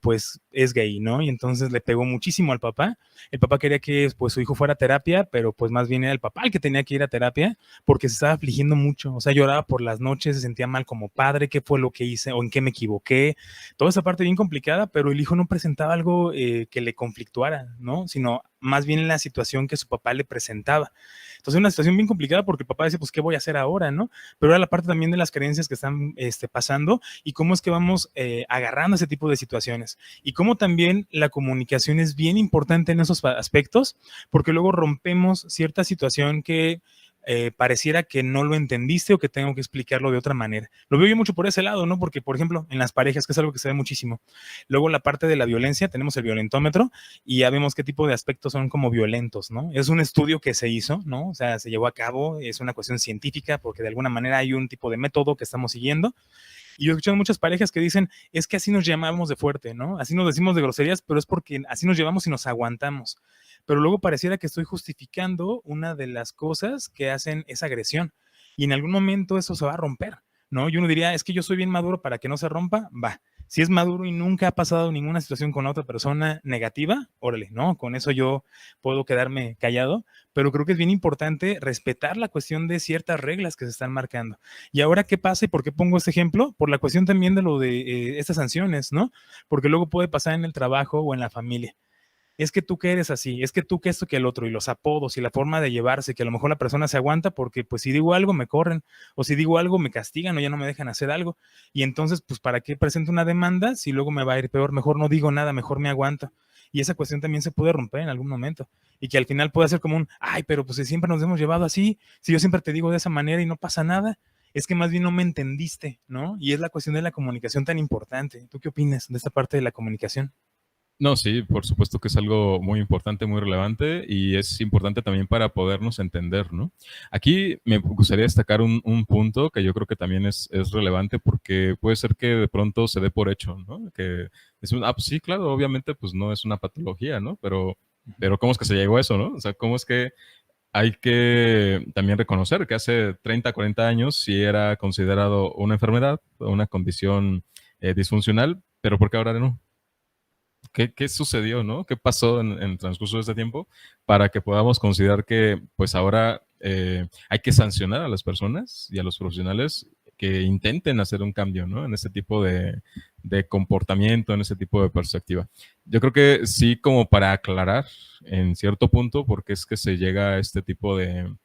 pues, es gay, ¿no? Y entonces le pegó muchísimo al papá. El papá quería que, pues, su hijo fuera a terapia, pero pues más bien era el papá el que tenía que ir a terapia porque se estaba afligiendo mucho. O sea, lloraba por las noches, se sentía mal como padre, qué fue lo que hice o en qué me equivoqué. Toda esa parte bien complicada, pero el hijo no presentaba algo que le conflictuara, ¿no? Sino más bien en la situación que su papá le presentaba. Entonces, una situación bien complicada porque el papá dice, pues, ¿qué voy a hacer ahora, no? Pero era la parte también de las creencias que están pasando y cómo es que vamos agarrando ese tipo de situaciones. Y cómo también la comunicación es bien importante en esos aspectos, porque luego rompemos cierta situación que pareciera que no lo entendiste o que tengo que explicarlo de otra manera. Lo veo yo mucho por ese lado, ¿no? Porque, por ejemplo, en las parejas, que es algo que se ve muchísimo. Luego la parte de la violencia, tenemos el violentómetro y ya vemos qué tipo de aspectos son como violentos, ¿no? Es un estudio que se hizo, ¿no? O sea, se llevó a cabo, es una cuestión científica porque de alguna manera hay un tipo de método que estamos siguiendo. Y yo he escuchado muchas parejas que dicen, es que así nos llamamos de fuerte, ¿no? Así nos decimos de groserías, pero es porque así nos llevamos y nos aguantamos. Pero luego pareciera que estoy justificando una de las cosas que hacen esa agresión. Y en algún momento eso se va a romper, ¿no? Y uno diría, es que yo soy bien maduro para que no se rompa, va. Si es maduro y nunca ha pasado ninguna situación con la otra persona negativa, órale, ¿no? Con eso yo puedo quedarme callado, pero creo que es bien importante respetar la cuestión de ciertas reglas que se están marcando. Y ahora, ¿qué pasa y por qué pongo este ejemplo? Por la cuestión también de lo de estas sanciones, ¿no? Porque luego puede pasar en el trabajo o en la familia. Es que tú que eres así, es que tú que esto que el otro, y los apodos y la forma de llevarse, que a lo mejor la persona se aguanta porque pues si digo algo me corren, o si digo algo me castigan o ya no me dejan hacer algo, y entonces pues ¿para qué presento una demanda si luego me va a ir peor? Mejor no digo nada, mejor me aguanto. Y esa cuestión también se puede romper en algún momento, y que al final puede ser como un, ay, pero pues si siempre nos hemos llevado así, si yo siempre te digo de esa manera y no pasa nada, es que más bien no me entendiste, ¿no? Y es la cuestión de la comunicación tan importante. ¿Tú qué opinas de esta parte de la comunicación? No, sí, por supuesto que es algo muy importante, muy relevante y es importante también para podernos entender, ¿no? Aquí me gustaría destacar un punto que yo creo que también es relevante porque puede ser que de pronto se dé por hecho, ¿no? Que Pues sí, claro, obviamente pues no es una patología, ¿no? Pero ¿cómo es que se llegó a eso, no? O sea, ¿cómo es que hay que también reconocer que hace 30, 40 años sí era considerado una enfermedad, una condición disfuncional, pero ¿por qué ahora no? ¿Qué sucedió, no? ¿Qué pasó en el transcurso de este tiempo para que podamos considerar que pues ahora hay que sancionar a las personas y a los profesionales que intenten hacer un cambio, ¿no? En este tipo de comportamiento, en este tipo de perspectiva. Yo creo que sí, como para aclarar en cierto punto por qué es que se llega a este tipo de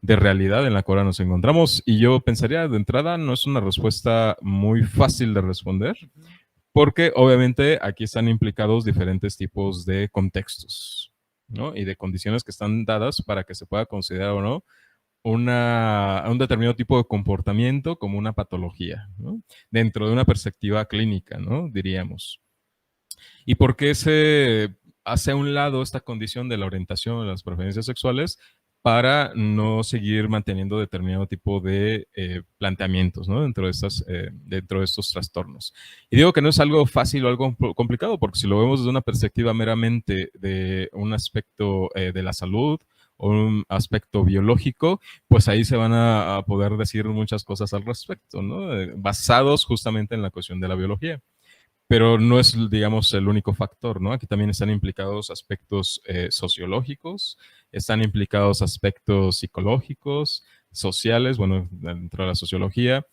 realidad en la cual ahora nos encontramos. Y yo pensaría, de entrada, no es una respuesta muy fácil de responder, porque obviamente aquí están implicados diferentes tipos de contextos, ¿no? Y de condiciones que están dadas para que se pueda considerar o no un determinado tipo de comportamiento como una patología, ¿no? Dentro de una perspectiva clínica, ¿no? Diríamos. ¿Y por qué se hace a un lado esta condición de la orientación de las preferencias sexuales para no seguir manteniendo determinado tipo de planteamientos, ¿no? Dentro de estos trastornos? Y digo que no es algo fácil o algo complicado, porque si lo vemos desde una perspectiva meramente de un aspecto de la salud o un aspecto biológico, pues ahí se van a poder decir muchas cosas al respecto, ¿no? Basados justamente en la cuestión de la biología. Pero no es, digamos, el único factor, ¿no? Aquí también están implicados aspectos sociológicos, están implicados aspectos psicológicos, sociales, bueno, dentro de la sociología,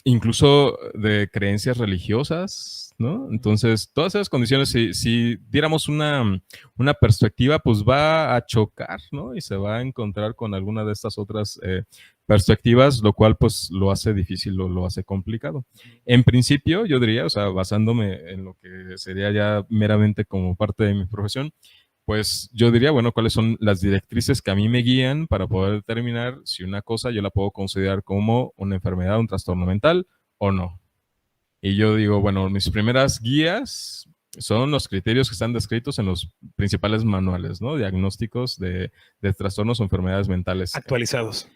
incluso de creencias religiosas, ¿no? Entonces, todas esas condiciones, si diéramos una perspectiva, pues va a chocar, ¿no? Y se va a encontrar con alguna de estas otras perspectivas, lo cual pues lo hace difícil, lo hace complicado. En principio, yo diría, o sea, basándome en lo que sería ya meramente como parte de mi profesión, pues yo diría, bueno, cuáles son las directrices que a mí me guían para poder determinar si una cosa yo la puedo considerar como una enfermedad, un trastorno mental o no. Y yo digo, bueno, mis primeras guías son los criterios que están descritos en los principales manuales, ¿no? Diagnósticos de trastornos o enfermedades mentales. Actualizados.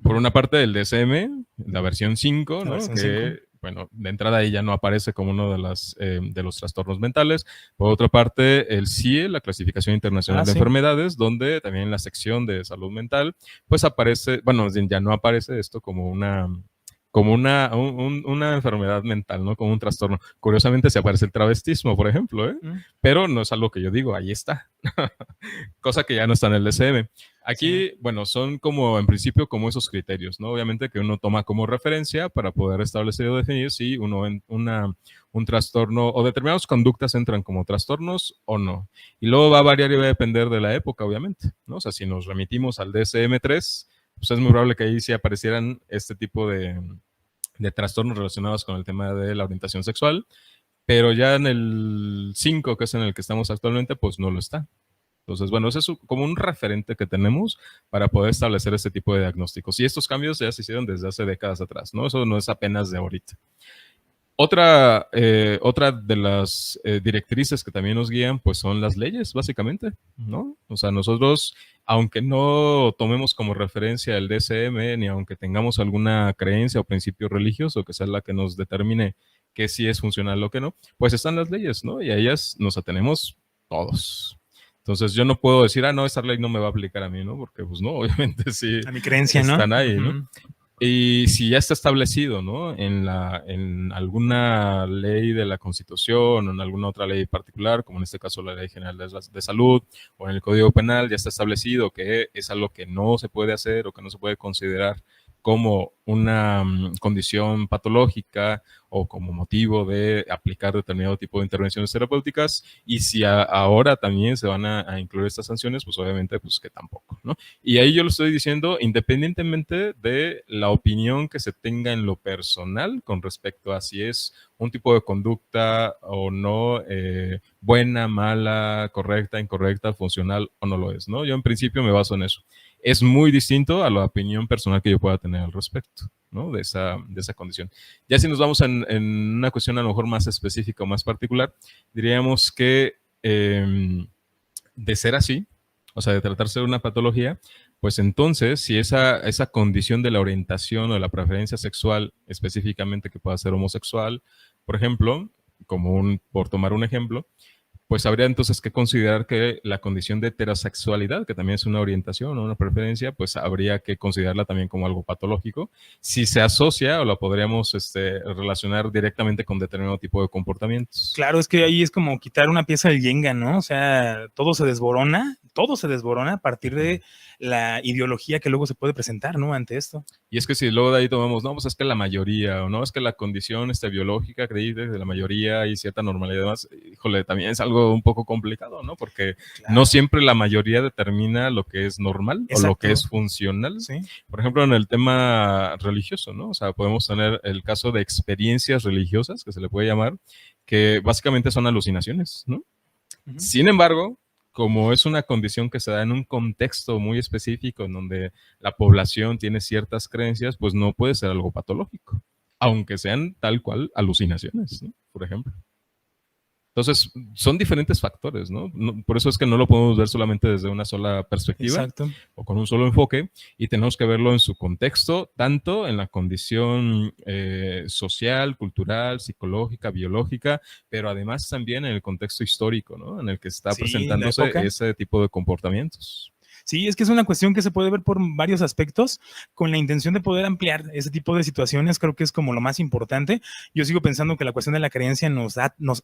Por una parte del DSM, la versión 5, La ¿no? versión Que, 5. bueno, de entrada ahí ya no aparece como uno de los trastornos mentales. Por otra parte, el CIE, la Clasificación Internacional de sí. Enfermedades, donde también en la sección de salud mental, pues aparece, bueno, ya no aparece esto como una enfermedad mental, ¿no? Como un trastorno. Curiosamente se aparece el travestismo, por ejemplo, ¿eh? Pero no es algo que yo digo, ahí está. Cosa que ya no está en el DSM. Aquí, bueno, son como, en principio, como esos criterios, ¿no? Obviamente que uno toma como referencia para poder establecer o definir si un trastorno o determinadas conductas entran como trastornos o no. Y luego va a variar y va a depender de la época, obviamente, ¿no? O sea, si nos remitimos al DSM-3, pues es muy probable que ahí sí aparecieran este tipo de trastornos relacionados con el tema de la orientación sexual, pero ya en el 5, que es en el que estamos actualmente, pues no lo está. Entonces, bueno, eso es como un referente que tenemos para poder establecer este tipo de diagnósticos. Y estos cambios ya se hicieron desde hace décadas atrás, ¿no? Eso no es apenas de ahorita. Otra de las directrices que también nos guían, pues son las leyes, básicamente, ¿no? O sea, nosotros, aunque no tomemos como referencia el DSM, ni aunque tengamos alguna creencia o principio religioso que sea la que nos determine que sí es funcional o que no, pues están las leyes, ¿no? Y a ellas nos atenemos todos. Entonces yo no puedo decir, no, esa ley no me va a aplicar a mí, ¿no? Porque pues no, obviamente sí. A mi creencia, están ¿no? ahí, ¿no? Y si ya está establecido, ¿no? En alguna ley de la Constitución o en alguna otra ley particular, como en este caso la Ley General de Salud o en el Código Penal, ya está establecido que es algo que no se puede hacer o que no se puede considerar como una condición patológica o como motivo de aplicar determinado tipo de intervenciones terapéuticas, y si ahora también se van a incluir estas sanciones, pues obviamente pues que tampoco, ¿no? Y ahí yo lo estoy diciendo independientemente de la opinión que se tenga en lo personal con respecto a si es un tipo de conducta o no, buena, mala, correcta, incorrecta, funcional o no lo es, ¿no? Yo en principio me baso en eso. Es muy distinto a la opinión personal que yo pueda tener al respecto, ¿no? De esa condición. Ya si nos vamos en una cuestión a lo mejor más específica o más particular, diríamos que de ser así, o sea, de tratarse de una patología, pues entonces, si esa condición de la orientación o de la preferencia sexual, específicamente que pueda ser homosexual, por ejemplo, por tomar un ejemplo, pues habría entonces que considerar que la condición de heterosexualidad, que también es una orientación o una preferencia, pues habría que considerarla también como algo patológico. Si se asocia o la podríamos relacionar directamente con determinado tipo de comportamientos. Claro, es que ahí es como quitar una pieza del Jenga, ¿no? O sea, todo se desborona a partir de la ideología que luego se puede presentar, ¿no? Ante esto. Y es que si luego de ahí tomamos, no, pues es que la mayoría, o no, es que la condición biológica, acredite, de la mayoría y cierta normalidad y demás, híjole, también es algo un poco complicado, ¿no? Porque no siempre la mayoría determina lo que es normal o lo que es funcional. Sí. Por ejemplo, en el tema religioso, ¿no? O sea, podemos tener el caso de experiencias religiosas, que se le puede llamar, que básicamente son alucinaciones, ¿no? Sin embargo, como es una condición que se da en un contexto muy específico en donde la población tiene ciertas creencias, pues no puede ser algo patológico, aunque sean tal cual alucinaciones, ¿no? Por ejemplo. Entonces, son diferentes factores, ¿no? Por eso es que no lo podemos ver solamente desde una sola perspectiva. Exacto. O con un solo enfoque, y tenemos que verlo en su contexto, tanto en la condición social, cultural, psicológica, biológica, pero además también en el contexto histórico, ¿no? En el que está presentándose ese tipo de comportamientos. Sí, es que es una cuestión que se puede ver por varios aspectos, con la intención de poder ampliar ese tipo de situaciones. Creo que es como lo más importante. Yo sigo pensando que la cuestión de la creencia nos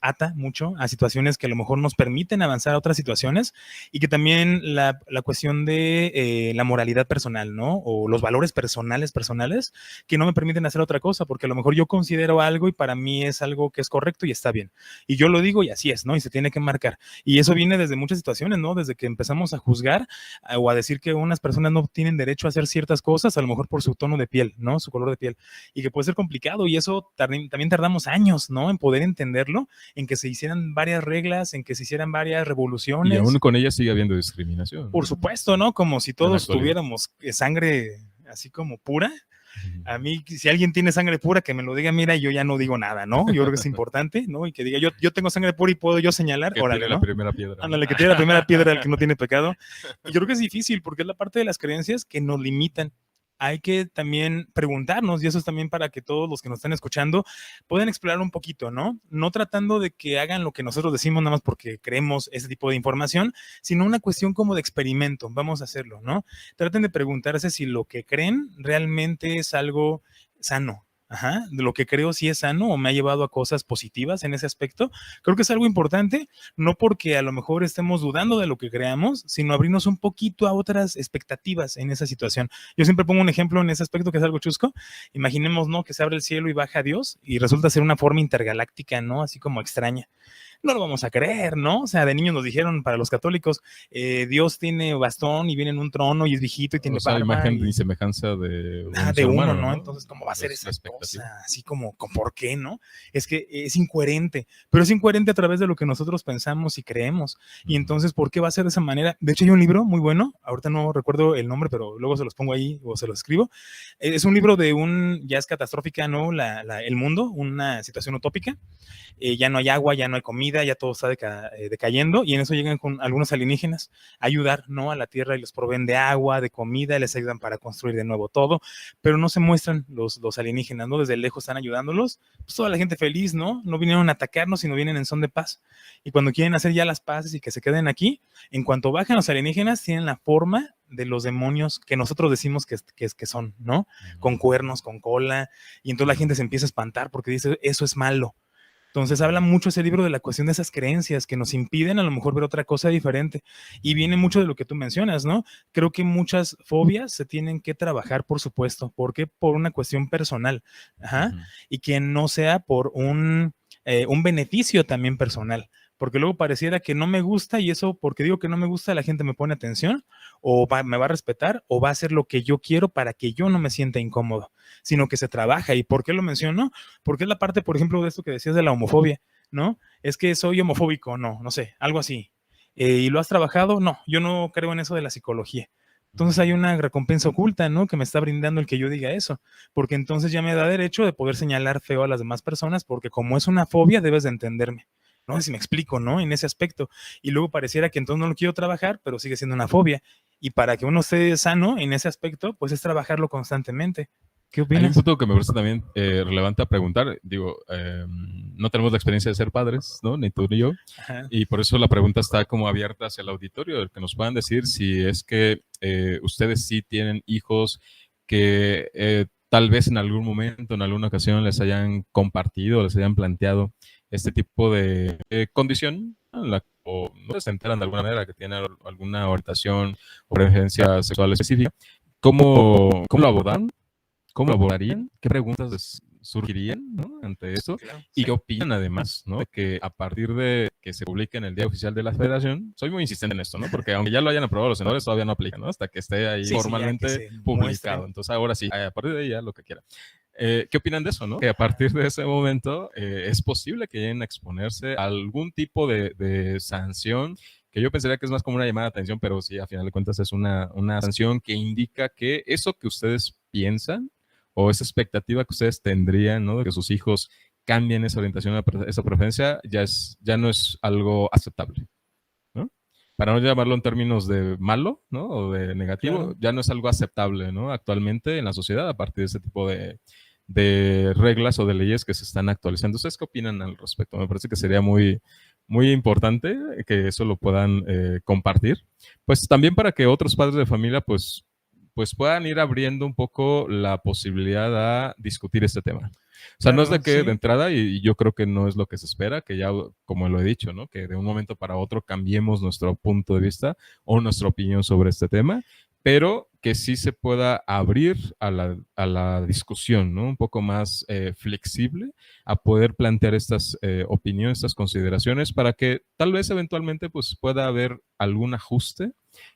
ata mucho a situaciones que a lo mejor nos permiten avanzar a otras situaciones, y que también la cuestión de la moralidad personal, ¿no? O los valores personales, que no me permiten hacer otra cosa, porque a lo mejor yo considero algo y para mí es algo que es correcto y está bien. Y yo lo digo y así es, ¿no? Y se tiene que marcar. Y eso viene desde muchas situaciones, ¿no? Desde que empezamos a juzgar o a decir que unas personas no tienen derecho a hacer ciertas cosas, a lo mejor por su tono de piel, ¿no? Su color de piel, y que puede ser complicado, y eso también tardamos años, ¿no? En poder entenderlo, en que se hicieran varias reglas, en que se hicieran varias revoluciones. Y aún con ellas sigue habiendo discriminación. Por supuesto, ¿no? Como si todos tuviéramos sangre así como pura. A mí, si alguien tiene sangre pura, que me lo diga, mira, yo ya no digo nada, ¿no? Yo creo que es importante, ¿no? Y que diga, yo tengo sangre pura y puedo yo señalar, que órale, tire ¿no? la primera piedra. Ándale, que tire la primera piedra al que no tiene pecado. Y yo creo que es difícil, porque es la parte de las creencias que nos limitan. Hay que también preguntarnos, y eso es también para que todos los que nos están escuchando puedan explorar un poquito, ¿no? No tratando de que hagan lo que nosotros decimos nada más porque creemos ese tipo de información, sino una cuestión como de experimento. Vamos a hacerlo, ¿no? Traten de preguntarse si lo que creen realmente es algo sano. Ajá, de lo que creo si es sano o me ha llevado a cosas positivas en ese aspecto. Creo que es algo importante, no porque a lo mejor estemos dudando de lo que creamos, sino abrirnos un poquito a otras expectativas en esa situación. Yo siempre pongo un ejemplo en ese aspecto que es algo chusco. Imaginemos, ¿no? Que se abre el cielo y baja Dios y resulta ser una forma intergaláctica, ¿no? Así como extraña. No lo vamos a creer, ¿no? O sea, de niños nos dijeron para los católicos, Dios tiene bastón y viene en un trono y es viejito y tiene barba. Imagen y semejanza de uno, humano, ¿no? Entonces, ¿cómo va a ser esa cosa? Así como, ¿por qué, no? Es que es incoherente, pero es incoherente a través de lo que nosotros pensamos y creemos. Y entonces, ¿por qué va a ser de esa manera? De hecho, hay un libro muy bueno, ahorita no recuerdo el nombre, pero luego se los pongo ahí o se los escribo. Es un libro de ya es catastrófica, ¿no? El mundo, una situación utópica. Ya no hay agua, ya no hay comida, ya todo está decayendo, y en eso llegan con algunos alienígenas a ayudar, ¿no? A la Tierra, y les proveen de agua, de comida, les ayudan para construir de nuevo todo, pero no se muestran los alienígenas, ¿no? Desde lejos están ayudándolos, pues toda la gente feliz, ¿no? No vinieron a atacarnos, sino vienen en son de paz. Y cuando quieren hacer ya las paces y que se queden aquí, en cuanto bajan los alienígenas, tienen la forma de los demonios que nosotros decimos que son, ¿no? Con cuernos, con cola, y entonces la gente se empieza a espantar porque dice, eso es malo. Entonces habla mucho ese libro de la cuestión de esas creencias que nos impiden a lo mejor ver otra cosa diferente. Y viene mucho de lo que tú mencionas, ¿no? Creo que muchas fobias se tienen que trabajar, por supuesto. ¿Por qué? Por una cuestión personal. Ajá. Y que no sea por un beneficio también personal. Porque luego pareciera que no me gusta, y eso, porque digo que no me gusta, la gente me pone atención, o me va a respetar, o va a hacer lo que yo quiero para que yo no me sienta incómodo, sino que se trabaja. ¿Y por qué lo menciono? Porque es la parte, por ejemplo, de esto que decías de la homofobia, ¿no? Es que soy homofóbico, no sé, algo así. ¿Y lo has trabajado? No, yo no creo en eso de la psicología. Entonces hay una recompensa oculta, ¿no? Que me está brindando el que yo diga eso, porque entonces ya me da derecho de poder señalar feo a las demás personas, porque como es una fobia, debes de entenderme. No sé si me explico, ¿no? En ese aspecto. Y luego pareciera que entonces no lo quiero trabajar, pero sigue siendo una fobia. Y para que uno esté sano en ese aspecto, pues es trabajarlo constantemente. ¿Qué Hay un opinas? punto que me parece también relevante a preguntar. Digo, no tenemos la experiencia de ser padres, ¿no? Ni tú ni yo. Ajá. Y por eso la pregunta está como abierta hacia el auditorio, el que nos puedan decir si es que ustedes sí tienen hijos que tal vez en algún momento, en alguna ocasión les hayan compartido, les hayan planteado este tipo de condición, ¿no? O no se enteran de alguna manera que tienen alguna orientación o preferencia sexual específica. ¿Cómo lo abordan? ¿Cómo lo abordarían? ¿Qué preguntas surgirían, ¿no? Ante esto? Claro, ¿Y sí. qué opinan además, ¿no? De que a partir de que se publique en el Día Oficial de la Federación, soy muy insistente en esto, ¿no? Porque aunque ya lo hayan aprobado los senadores, todavía no aplica, ¿no? Hasta que esté ahí Sí, sí, ya que formalmente se publicado. muestre. Entonces ahora sí, a partir de ahí ya lo que quiera. ¿Qué opinan de eso, no? Que a partir de ese momento es posible que lleguen a exponerse a algún tipo de sanción que yo pensaría que es más como una llamada de atención, pero sí, a final de cuentas es una sanción que indica que eso que ustedes piensan o esa expectativa que ustedes tendrían, ¿no? De que sus hijos cambien esa orientación, esa preferencia, ya no es algo aceptable, ¿no? Para no llamarlo en términos de malo, ¿no? O de negativo, Claro. ya no es algo aceptable, ¿no? Actualmente en la sociedad a partir de ese tipo de reglas o de leyes que se están actualizando. ¿Ustedes qué opinan al respecto? Me parece que sería muy importante que eso lo puedan compartir. Pues también para que otros padres de familia pues puedan ir abriendo un poco la posibilidad a discutir este tema. O sea, no es de Claro, que de sí. entrada, y yo creo que no es lo que se espera, que ya, como lo he dicho, ¿no? Que de un momento para otro cambiemos nuestro punto de vista o nuestra opinión sobre este tema, pero que sí se pueda abrir a la discusión, ¿no? Un poco más flexible a poder plantear estas opiniones, estas consideraciones, para que tal vez eventualmente pues, pueda haber algún ajuste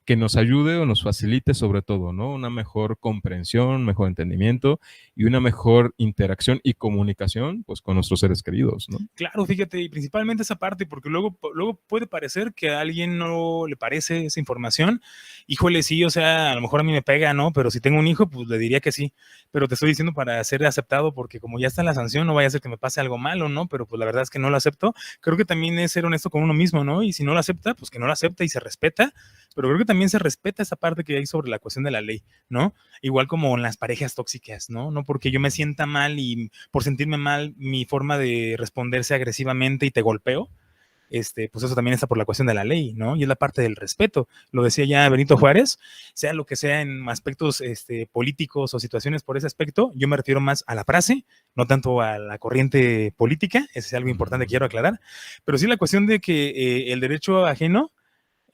que nos ayude o nos facilite sobre todo, ¿no? Una mejor comprensión, mejor entendimiento y una mejor interacción y comunicación pues con nuestros seres queridos, ¿no? Claro, fíjate, y principalmente esa parte, porque luego puede parecer que a alguien no le parece esa información. Híjole, sí, o sea, a lo mejor a mí me pega, ¿no? Pero si tengo un hijo, pues le diría que sí. Pero te estoy diciendo para ser aceptado, porque como ya está la sanción, no vaya a ser que me pase algo malo, ¿no? Pero pues la verdad es que no lo acepto. Creo que también es ser honesto con uno mismo, ¿no? Y si no lo acepta, pues que no lo acepta y se respeta. Pero creo que también se respeta esa parte que hay sobre la cuestión de la ley, ¿no? Igual como en las parejas tóxicas, ¿no? No porque yo me sienta mal y por sentirme mal, mi forma de responderse agresivamente y te golpeo, pues eso también está por la cuestión de la ley, ¿no? Y es la parte del respeto. Lo decía ya Benito Juárez, sea lo que sea en aspectos políticos o situaciones por ese aspecto, yo me refiero más a la frase, no tanto a la corriente política, eso es algo importante que quiero aclarar, pero sí la cuestión de que el derecho ajeno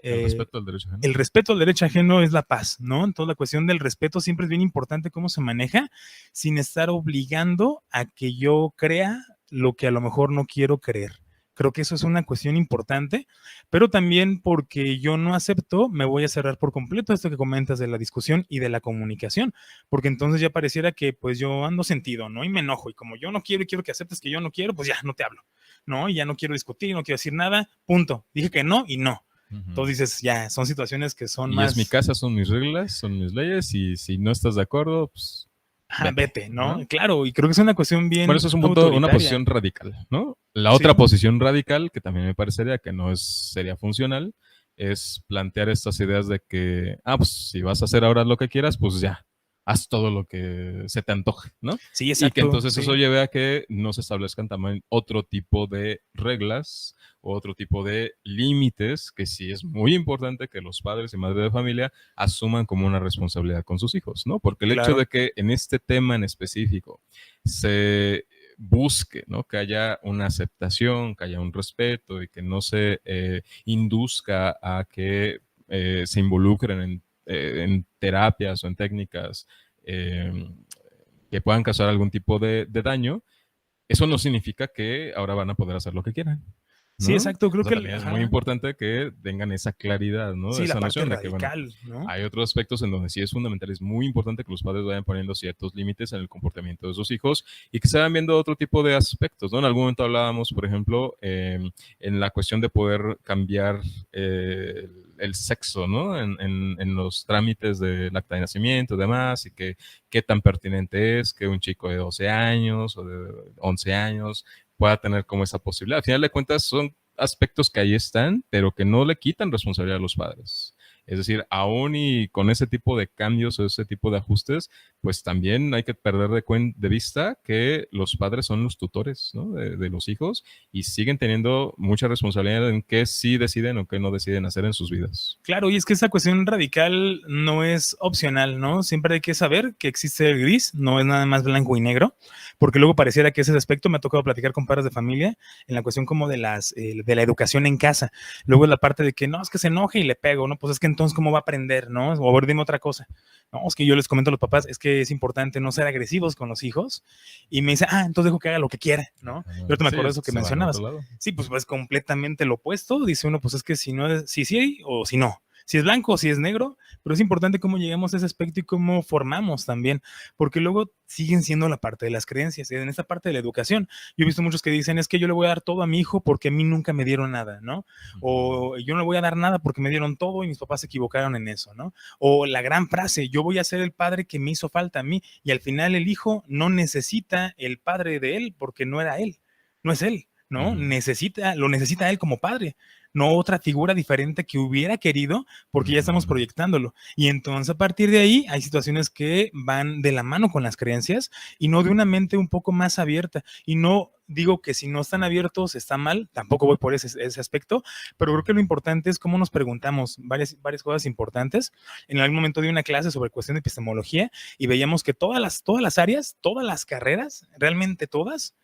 El respeto al derecho ajeno. el respeto al derecho ajeno es la paz, ¿no? Entonces la cuestión del respeto siempre es bien importante cómo se maneja sin estar obligando a que yo crea lo que a lo mejor no quiero creer. Creo que eso es una cuestión importante, pero también porque yo no acepto, me voy a cerrar por completo esto que comentas de la discusión y de la comunicación, porque entonces ya pareciera que pues yo ando sentido, ¿no? Y me enojo, y como yo no quiero y quiero que aceptes que yo no quiero, pues ya no te hablo, ¿no? Y ya no quiero discutir, no quiero decir nada, punto. Dije que no y no. Entonces dices, ya, son situaciones que son Y más... es mi casa, son mis reglas, son mis leyes, y si no estás de acuerdo, pues vete, ¿no? ¿no? Claro, y creo que es una cuestión Bueno, bien eso es un punto, una autoritaria. posición radical, ¿no? La Sí, otra posición radical, que también me parecería que no sería funcional, es plantear estas ideas de que, pues si vas a hacer ahora lo que quieras, pues ya, haz todo lo que se te antoje, ¿no? sí, Y que exacto, entonces eso sí. lleve a que no se establezcan también otro tipo de reglas o otro tipo de límites que sí es muy importante que los padres y madres de familia asuman como una responsabilidad con sus hijos, ¿no? Porque el hecho Claro, de que en este tema en específico se busque, ¿no? Que haya una aceptación, que haya un respeto y que no se induzca a que se involucren en terapias o en técnicas eh, que puedan causar algún tipo de daño, eso no significa que ahora van a poder hacer lo que quieran, sí, ¿no? exacto, O creo sea, que, también es muy importante que tengan esa claridad, ¿no? sí, la Esa parte noción de que, bueno, radical, ¿no? hay otros aspectos en donde sí es fundamental, es muy importante que los padres vayan poniendo ciertos límites en el comportamiento de sus hijos y que se vayan viendo otro tipo de aspectos, ¿no? En algún momento hablábamos, por ejemplo, en la cuestión de poder cambiar el sexo, ¿no? En los trámites de acta de nacimiento y demás, y que qué tan pertinente es que un chico de 12 años o de 11 años pueda tener como esa posibilidad. Al final de cuentas son aspectos que ahí están, pero que no le quitan responsabilidad a los padres. Es decir, aún y con ese tipo de cambios o ese tipo de ajustes, pues también hay que perder de vista que los padres son los tutores, ¿no? de los hijos y siguen teniendo mucha responsabilidad en qué sí deciden o qué no deciden hacer en sus vidas. Claro, y es que esa cuestión radical no es opcional, ¿no? Siempre hay que saber que existe el gris, no es nada más blanco y negro, porque luego pareciera que ese aspecto me ha tocado platicar con padres de familia en la cuestión como de de la educación en casa. Luego es la parte de que no, es que se enoje y le pego, ¿no? Pues es que entonces, ¿cómo va a aprender, no? O a ver, dime otra cosa. No, es que yo les comento a los papás, es que es importante no ser agresivos con los hijos. Y me dice, entonces dejo que haga lo que quiera, ¿no? Yo ahorita me acuerdo de eso que mencionabas. Sí, pues completamente lo opuesto. Dice uno, pues es que si no es, si sí o si no. Si es blanco o si es negro, pero es importante cómo llegamos a ese aspecto y cómo formamos también, porque luego siguen siendo la parte de las creencias, en esta parte de la educación. Yo he visto muchos que dicen, es que yo le voy a dar todo a mi hijo porque a mí nunca me dieron nada, ¿no? O yo no le voy a dar nada porque me dieron todo y mis papás se equivocaron en eso, ¿no? O la gran frase, yo voy a ser el padre que me hizo falta a mí, y al final el hijo no necesita el padre de él porque no era él, no es él, ¿no? Lo necesita él como padre, no otra figura diferente que hubiera querido, porque ya estamos proyectándolo. Y entonces a partir de ahí hay situaciones que van de la mano con las creencias y no de una mente un poco más abierta. Y no digo que si no están abiertos está mal, tampoco voy por ese aspecto, pero creo que lo importante es cómo nos preguntamos varias cosas importantes. En algún momento di una clase sobre cuestión de epistemología y veíamos que todas las áreas, todas las carreras, realmente todas,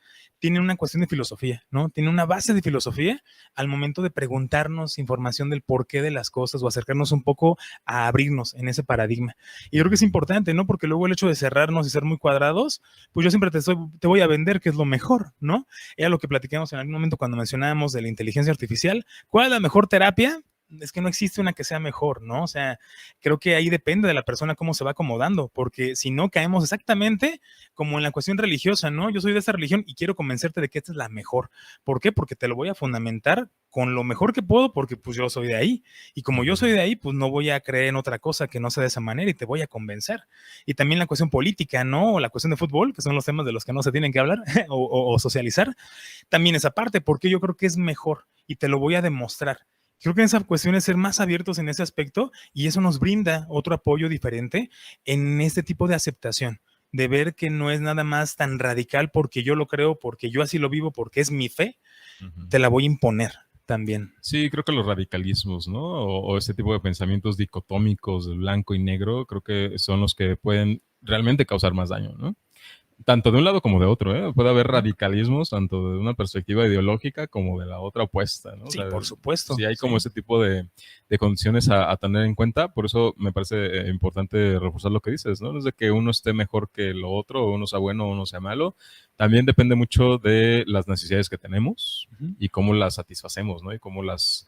tienen una cuestión de filosofía, ¿no? Tiene una base de filosofía al momento de preguntarnos información del porqué de las cosas o acercarnos un poco a abrirnos en ese paradigma. Y yo creo que es importante, ¿no? Porque luego el hecho de cerrarnos y ser muy cuadrados, pues yo siempre te voy a vender que es lo mejor, ¿no? Era lo que platicamos en algún momento cuando mencionábamos de la inteligencia artificial. ¿Cuál es la mejor terapia? Es que no existe una que sea mejor, ¿no? O sea, creo que ahí depende de la persona cómo se va acomodando, porque si no caemos exactamente como en la cuestión religiosa, ¿no? Yo soy de esta religión y quiero convencerte de que esta es la mejor. ¿Por qué? Porque te lo voy a fundamentar con lo mejor que puedo, porque pues yo soy de ahí. Y como yo soy de ahí, pues no voy a creer en otra cosa que no sea de esa manera y te voy a convencer. Y también la cuestión política, ¿no? O la cuestión de fútbol, que son los temas de los que no se tienen que hablar o socializar. También esa parte, porque yo creo que es mejor y te lo voy a demostrar. Creo que esa cuestión es ser más abiertos en ese aspecto y eso nos brinda otro apoyo diferente en este tipo de aceptación, de ver que no es nada más tan radical porque yo lo creo, porque yo así lo vivo, porque es mi fe, te la voy a imponer también. Sí, creo que los radicalismos, ¿no? O ese tipo de pensamientos dicotómicos de blanco y negro, creo que son los que pueden realmente causar más daño, ¿no? Tanto de un lado como de otro, ¿eh? Puede haber radicalismos tanto de una perspectiva ideológica como de la otra opuesta, ¿no? Sí, o sea, por supuesto. Sí hay como ese tipo de condiciones a tener en cuenta, por eso me parece importante reforzar lo que dices, ¿no? No es de que uno esté mejor que lo otro, o uno sea bueno o uno sea malo, también depende mucho de las necesidades que tenemos y cómo las satisfacemos, ¿no? Y cómo las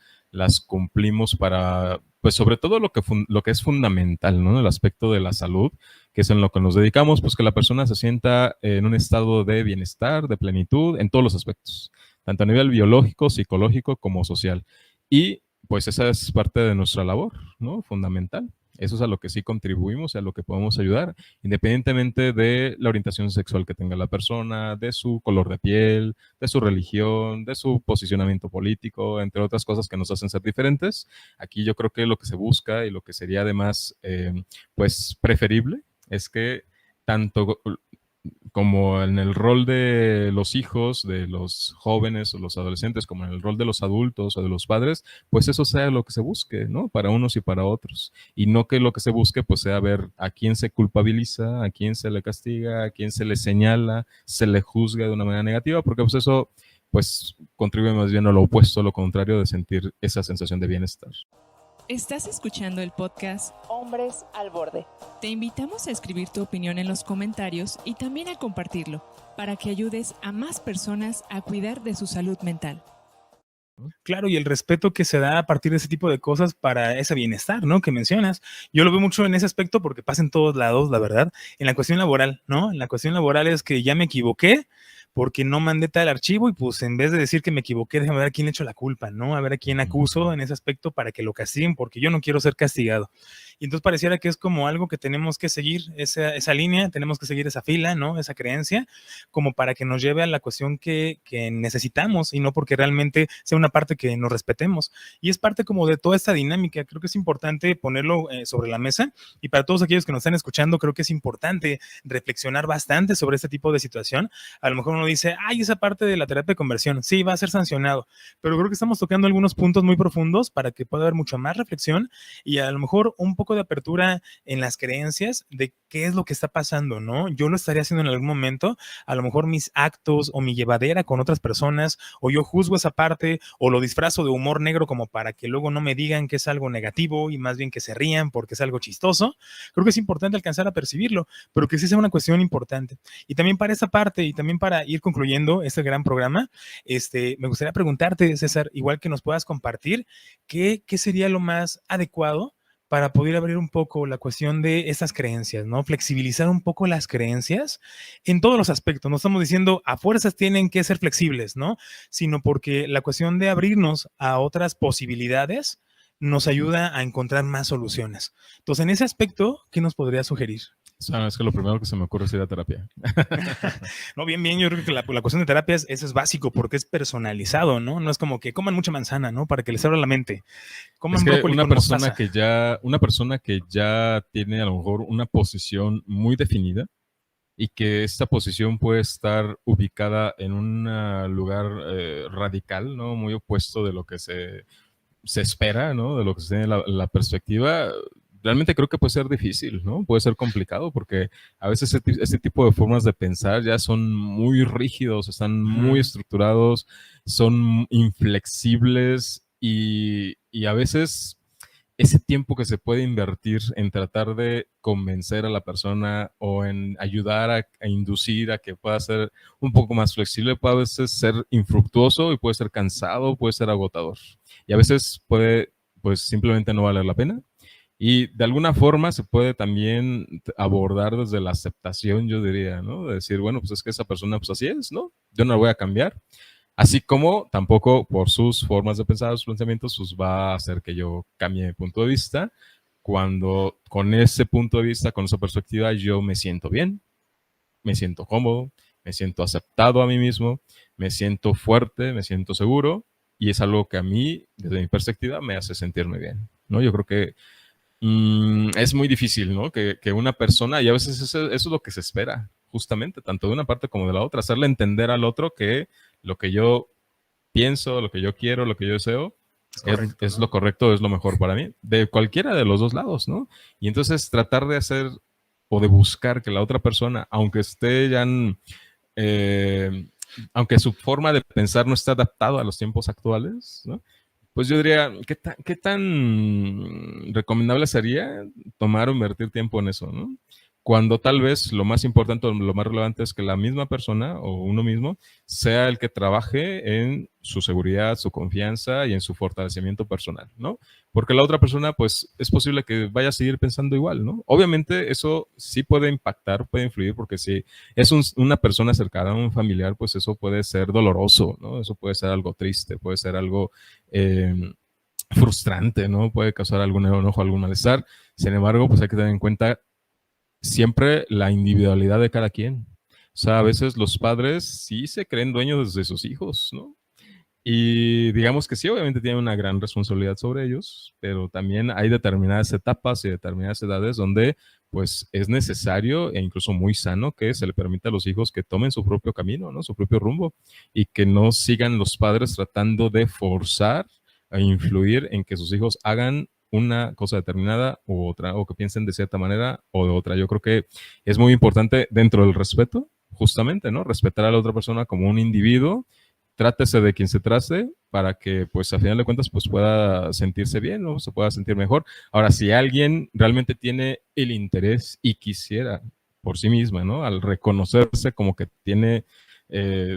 cumplimos para, pues sobre todo lo que es fundamental, ¿no? El aspecto de la salud, que es en lo que nos dedicamos, pues que la persona se sienta en un estado de bienestar, de plenitud, en todos los aspectos, tanto a nivel biológico, psicológico como social. Y pues esa es parte de nuestra labor, ¿no? Fundamental. Eso es a lo que sí contribuimos y a lo que podemos ayudar, independientemente de la orientación sexual que tenga la persona, de su color de piel, de su religión, de su posicionamiento político, entre otras cosas que nos hacen ser diferentes. Aquí yo creo que lo que se busca y lo que sería además pues preferible es que tanto como en el rol de los hijos, de los jóvenes o los adolescentes, como en el rol de los adultos o de los padres, pues eso sea lo que se busque, ¿no? Para unos y para otros. Y no que lo que se busque, pues sea ver a quién se culpabiliza, a quién se le castiga, a quién se le señala, se le juzga de una manera negativa, porque pues eso, pues contribuye más bien a lo opuesto, a lo contrario de sentir esa sensación de bienestar. Estás escuchando el podcast Hombres al Borde. Te invitamos a escribir tu opinión en los comentarios y también a compartirlo para que ayudes a más personas a cuidar de su salud mental. Claro, y el respeto que se da a partir de ese tipo de cosas para ese bienestar, ¿no? Que mencionas. Yo lo veo mucho en ese aspecto porque pasa en todos lados, la verdad. En la cuestión laboral, ¿no? En la cuestión laboral es que ya me equivoqué porque no mandé tal archivo y pues en vez de decir que me equivoqué, déjame ver a quién le echo la culpa, ¿no? A ver a quién acuso en ese aspecto para que lo castiguen porque yo no quiero ser castigado. Y entonces pareciera que es como algo que tenemos que seguir esa línea, tenemos que seguir esa fila, ¿no? Esa creencia, como para que nos lleve a la cuestión que necesitamos y no porque realmente sea una parte que nos respetemos. Y es parte como de toda esta dinámica. Creo que es importante ponerlo sobre la mesa, y para todos aquellos que nos están escuchando, creo que es importante reflexionar bastante sobre este tipo de situación. A lo mejor uno dice, ay, esa parte de la terapia de conversión, sí, va a ser sancionado, pero creo que estamos tocando algunos puntos muy profundos para que pueda haber mucha más reflexión y a lo mejor un poco de apertura en las creencias de qué es lo que está pasando, ¿no? Yo lo estaría haciendo en algún momento, a lo mejor mis actos o mi llevadera con otras personas, o yo juzgo esa parte, o lo disfrazo de humor negro como para que luego no me digan que es algo negativo y más bien que se rían porque es algo chistoso. Creo que es importante alcanzar a percibirlo, pero que sí sea una cuestión importante. Y también para esa parte, y también para ir concluyendo este gran programa, me gustaría preguntarte, César, igual que nos puedas compartir, ¿qué sería lo más adecuado para poder abrir un poco la cuestión de estas creencias, ¿no? Flexibilizar un poco las creencias en todos los aspectos. No estamos diciendo a fuerzas tienen que ser flexibles, ¿no? Sino porque la cuestión de abrirnos a otras posibilidades nos ayuda a encontrar más soluciones. Entonces, en ese aspecto, ¿qué nos podría sugerir? Es que lo primero que se me ocurre es ir a terapia. No, bien, yo creo que la cuestión de terapia eso es básico porque es personalizado, ¿no? No es como que coman mucha manzana, ¿no? Para que les abra la mente. Coman es que brócoli una con persona mostaza. una persona que ya tiene a lo mejor una posición muy definida y que esta posición puede estar ubicada en un lugar radical, ¿no? Muy opuesto de lo que se espera, ¿no? De lo que se tiene la perspectiva, realmente creo que puede ser difícil, ¿no? Puede ser complicado porque a veces este tipo de formas de pensar ya son muy rígidos, están muy estructurados, son inflexibles y a veces ese tiempo que se puede invertir en tratar de convencer a la persona o en ayudar a inducir a que pueda ser un poco más flexible puede a veces ser infructuoso y puede ser cansado, puede ser agotador. Y a veces puede, pues, simplemente no valer la pena. Y de alguna forma se puede también abordar desde la aceptación, yo diría, ¿no? De decir, bueno, pues es que esa persona, pues así es, ¿no? Yo no la voy a cambiar. Así como tampoco por sus formas de pensar, sus pensamientos, pues va a hacer que yo cambie mi punto de vista, cuando con ese punto de vista, con esa perspectiva, yo me siento bien, me siento cómodo, me siento aceptado a mí mismo, me siento fuerte, me siento seguro, y es algo que a mí, desde mi perspectiva, me hace sentirme bien, ¿no? Yo creo que es muy difícil, ¿no? Que una persona, y a veces eso es lo que se espera, justamente, tanto de una parte como de la otra, hacerle entender al otro que lo que yo pienso, lo que yo quiero, lo que yo deseo, es lo correcto, es lo mejor para mí, de cualquiera de los dos lados, ¿no? Y entonces tratar de hacer o de buscar que la otra persona, aunque esté ya aunque su forma de pensar no esté adaptada a los tiempos actuales, ¿no? Pues yo diría, ¿qué tan recomendable sería tomar o invertir tiempo en eso, ¿no? Cuando tal vez lo más importante o lo más relevante es que la misma persona o uno mismo sea el que trabaje en su seguridad, su confianza y en su fortalecimiento personal, ¿no? Porque la otra persona, pues, es posible que vaya a seguir pensando igual, ¿no? Obviamente eso sí puede impactar, puede influir, porque si es una persona cercana, un familiar, pues eso puede ser doloroso, ¿no? Eso puede ser algo triste, puede ser algo frustrante, ¿no? Puede causar algún enojo, algún malestar. Sin embargo, pues hay que tener en cuenta siempre la individualidad de cada quien. O sea, a veces los padres sí se creen dueños de sus hijos, ¿no? Y digamos que sí, obviamente tienen una gran responsabilidad sobre ellos, pero también hay determinadas etapas y determinadas edades donde pues es necesario e incluso muy sano que se le permita a los hijos que tomen su propio camino, ¿no? Su propio rumbo, y que no sigan los padres tratando de forzar e influir en que sus hijos hagan una cosa determinada u otra, o que piensen de cierta manera o de otra. Yo creo que es muy importante dentro del respeto, justamente, ¿no? Respetar a la otra persona como un individuo, trátese de quien se trate, para que, pues, a final de cuentas, pues, pueda sentirse bien, ¿no? Se pueda sentir mejor. Ahora, si alguien realmente tiene el interés y quisiera por sí misma, ¿no? Al reconocerse como que tiene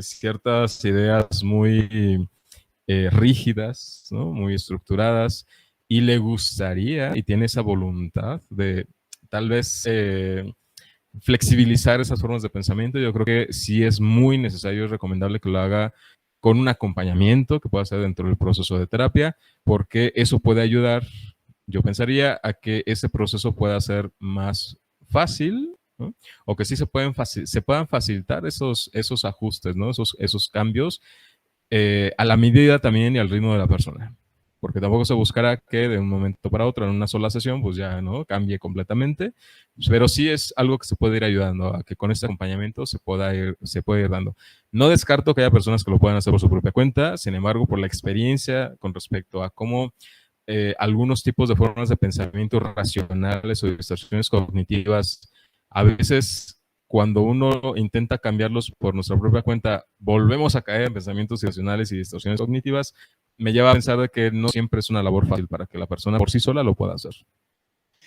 ciertas ideas muy rígidas, ¿no? Muy estructuradas, y le gustaría y tiene esa voluntad de tal vez flexibilizar esas formas de pensamiento, yo creo que sí es muy necesario, es recomendable que lo haga con un acompañamiento que pueda ser dentro del proceso de terapia, porque eso puede ayudar yo pensaría a que ese proceso pueda ser más fácil, ¿no? O que sí se puedan facilitar esos ajustes, ¿no? Esos cambios a la medida también y al ritmo de la persona. Porque tampoco se buscará que de un momento para otro, en una sola sesión, pues ya no cambie completamente. Pero sí es algo que se puede ir ayudando a que con este acompañamiento se puede ir dando. No descarto que haya personas que lo puedan hacer por su propia cuenta, sin embargo, por la experiencia con respecto a cómo algunos tipos de formas de pensamiento racionales o distorsiones cognitivas, a veces cuando uno intenta cambiarlos por nuestra propia cuenta, volvemos a caer en pensamientos irracionales y distorsiones cognitivas, me lleva a pensar de que no siempre es una labor fácil para que la persona por sí sola lo pueda hacer.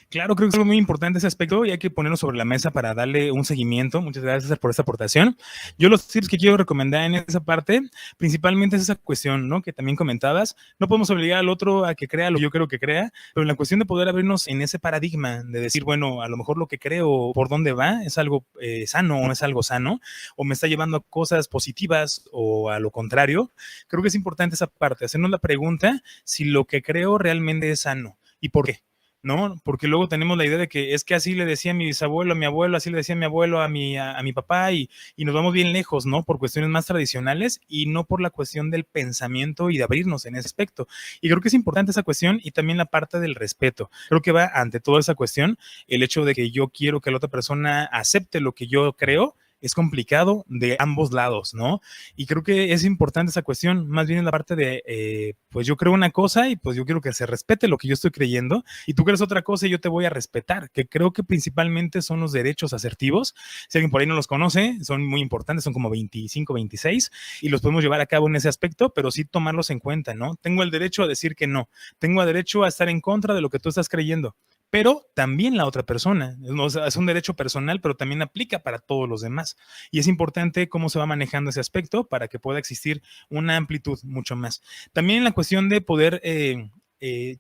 Claro, creo que es algo muy importante ese aspecto y hay que ponerlo sobre la mesa para darle un seguimiento. Muchas gracias por esta aportación. Yo los tips que quiero recomendar en esa parte, principalmente es esa cuestión, ¿no? Que también comentabas. No podemos obligar al otro a que crea lo que yo creo que crea, pero la cuestión de poder abrirnos en ese paradigma de decir, bueno, a lo mejor lo que creo, por dónde va, es algo sano o no es algo sano, o me está llevando a cosas positivas o a lo contrario. Creo que es importante esa parte, hacernos la pregunta si lo que creo realmente es sano y por qué. ¿No? Porque luego tenemos la idea de que es que así le decía a mi bisabuelo, a mi abuelo, así le decía a mi abuelo, a mi papá, y nos vamos bien lejos, ¿no? Por cuestiones más tradicionales y no por la cuestión del pensamiento y de abrirnos en ese aspecto. Y creo que es importante esa cuestión y también la parte del respeto. Creo que va ante toda esa cuestión el hecho de que yo quiero que la otra persona acepte lo que yo creo. Es complicado de ambos lados, ¿no? Y creo que es importante esa cuestión, más bien en la parte de, pues yo creo una cosa y pues yo quiero que se respete lo que yo estoy creyendo y tú crees otra cosa y yo te voy a respetar, que creo que principalmente son los derechos asertivos. Si alguien por ahí no los conoce, son muy importantes, son como 25, 26 y los podemos llevar a cabo en ese aspecto, pero sí tomarlos en cuenta, ¿no? Tengo el derecho a decir que no, tengo el derecho a estar en contra de lo que tú estás creyendo, pero también la otra persona. O sea, es un derecho personal, pero también aplica para todos los demás. Y es importante cómo se va manejando ese aspecto para que pueda existir una amplitud mucho más. También la cuestión de poder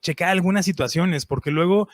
checar algunas situaciones, porque luego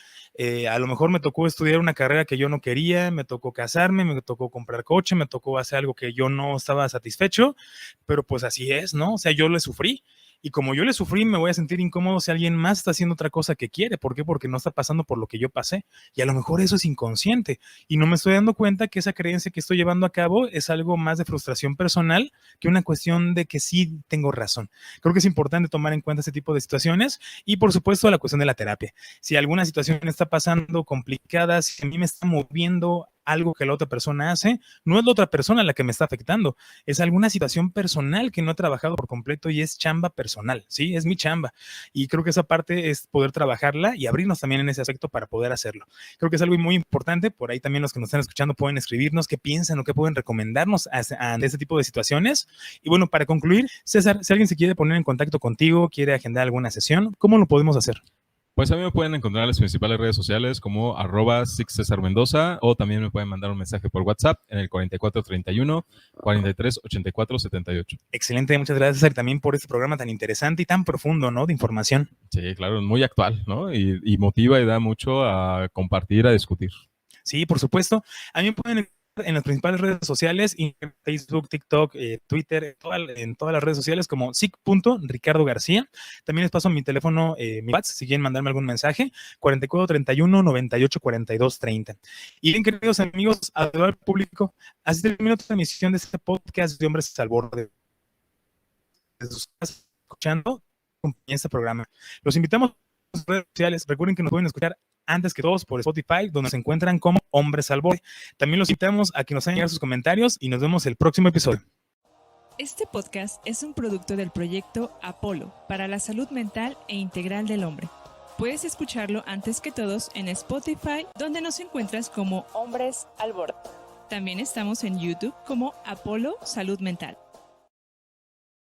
a lo mejor me tocó estudiar una carrera que yo no quería, me tocó casarme, me tocó comprar coche, me tocó hacer algo que yo no estaba satisfecho, pero pues así es, ¿no? O sea, yo le sufrí. Y como yo le sufrí, me voy a sentir incómodo si alguien más está haciendo otra cosa que quiere. ¿Por qué? Porque no está pasando por lo que yo pasé. Y a lo mejor eso es inconsciente. Y no me estoy dando cuenta que esa creencia que estoy llevando a cabo es algo más de frustración personal que una cuestión de que sí tengo razón. Creo que es importante tomar en cuenta ese tipo de situaciones. Y por supuesto, la cuestión de la terapia. Si alguna situación está pasando complicada, si a mí me está moviendo algo que la otra persona hace, no es la otra persona la que me está afectando, es alguna situación personal que no he trabajado por completo y es chamba personal, ¿sí? Es mi chamba. Y creo que esa parte es poder trabajarla y abrirnos también en ese aspecto para poder hacerlo. Creo que es algo muy importante. Por ahí también los que nos están escuchando pueden escribirnos qué piensan o qué pueden recomendarnos ante este tipo de situaciones. Y bueno, para concluir, César, si alguien se quiere poner en contacto contigo, quiere agendar alguna sesión, ¿cómo lo podemos hacer? Pues a mí me pueden encontrar en las principales redes sociales como @sixcesarmendoza o también me pueden mandar un mensaje por WhatsApp en el 4431 43 84 78. Excelente, muchas gracias César también por este programa tan interesante y tan profundo, ¿no? De información. Sí, claro, muy actual, ¿no? Y motiva y da mucho a compartir, a discutir. Sí, por supuesto. A mí me pueden en las principales redes sociales, Facebook, TikTok, Twitter, en todas las redes sociales como sic.Ricardo García. También les paso mi teléfono, mi WhatsApp, si quieren mandarme algún mensaje, 4431 98 42 30. Y bien, queridos amigos, al público, así termina otra emisión de este podcast de Hombres al Borde. Escuchando este programa. Los invitamos a las redes sociales. Recuerden que nos pueden escuchar antes que todos por Spotify, donde se encuentran como Hombres al Borde. También los invitamos a que nos hagan llegar sus comentarios y nos vemos el próximo episodio. Este podcast es un producto del proyecto Apolo para la salud mental e integral del hombre. Puedes escucharlo antes que todos en Spotify, donde nos encuentras como Hombres al Borde. También estamos en YouTube como Apolo Salud Mental.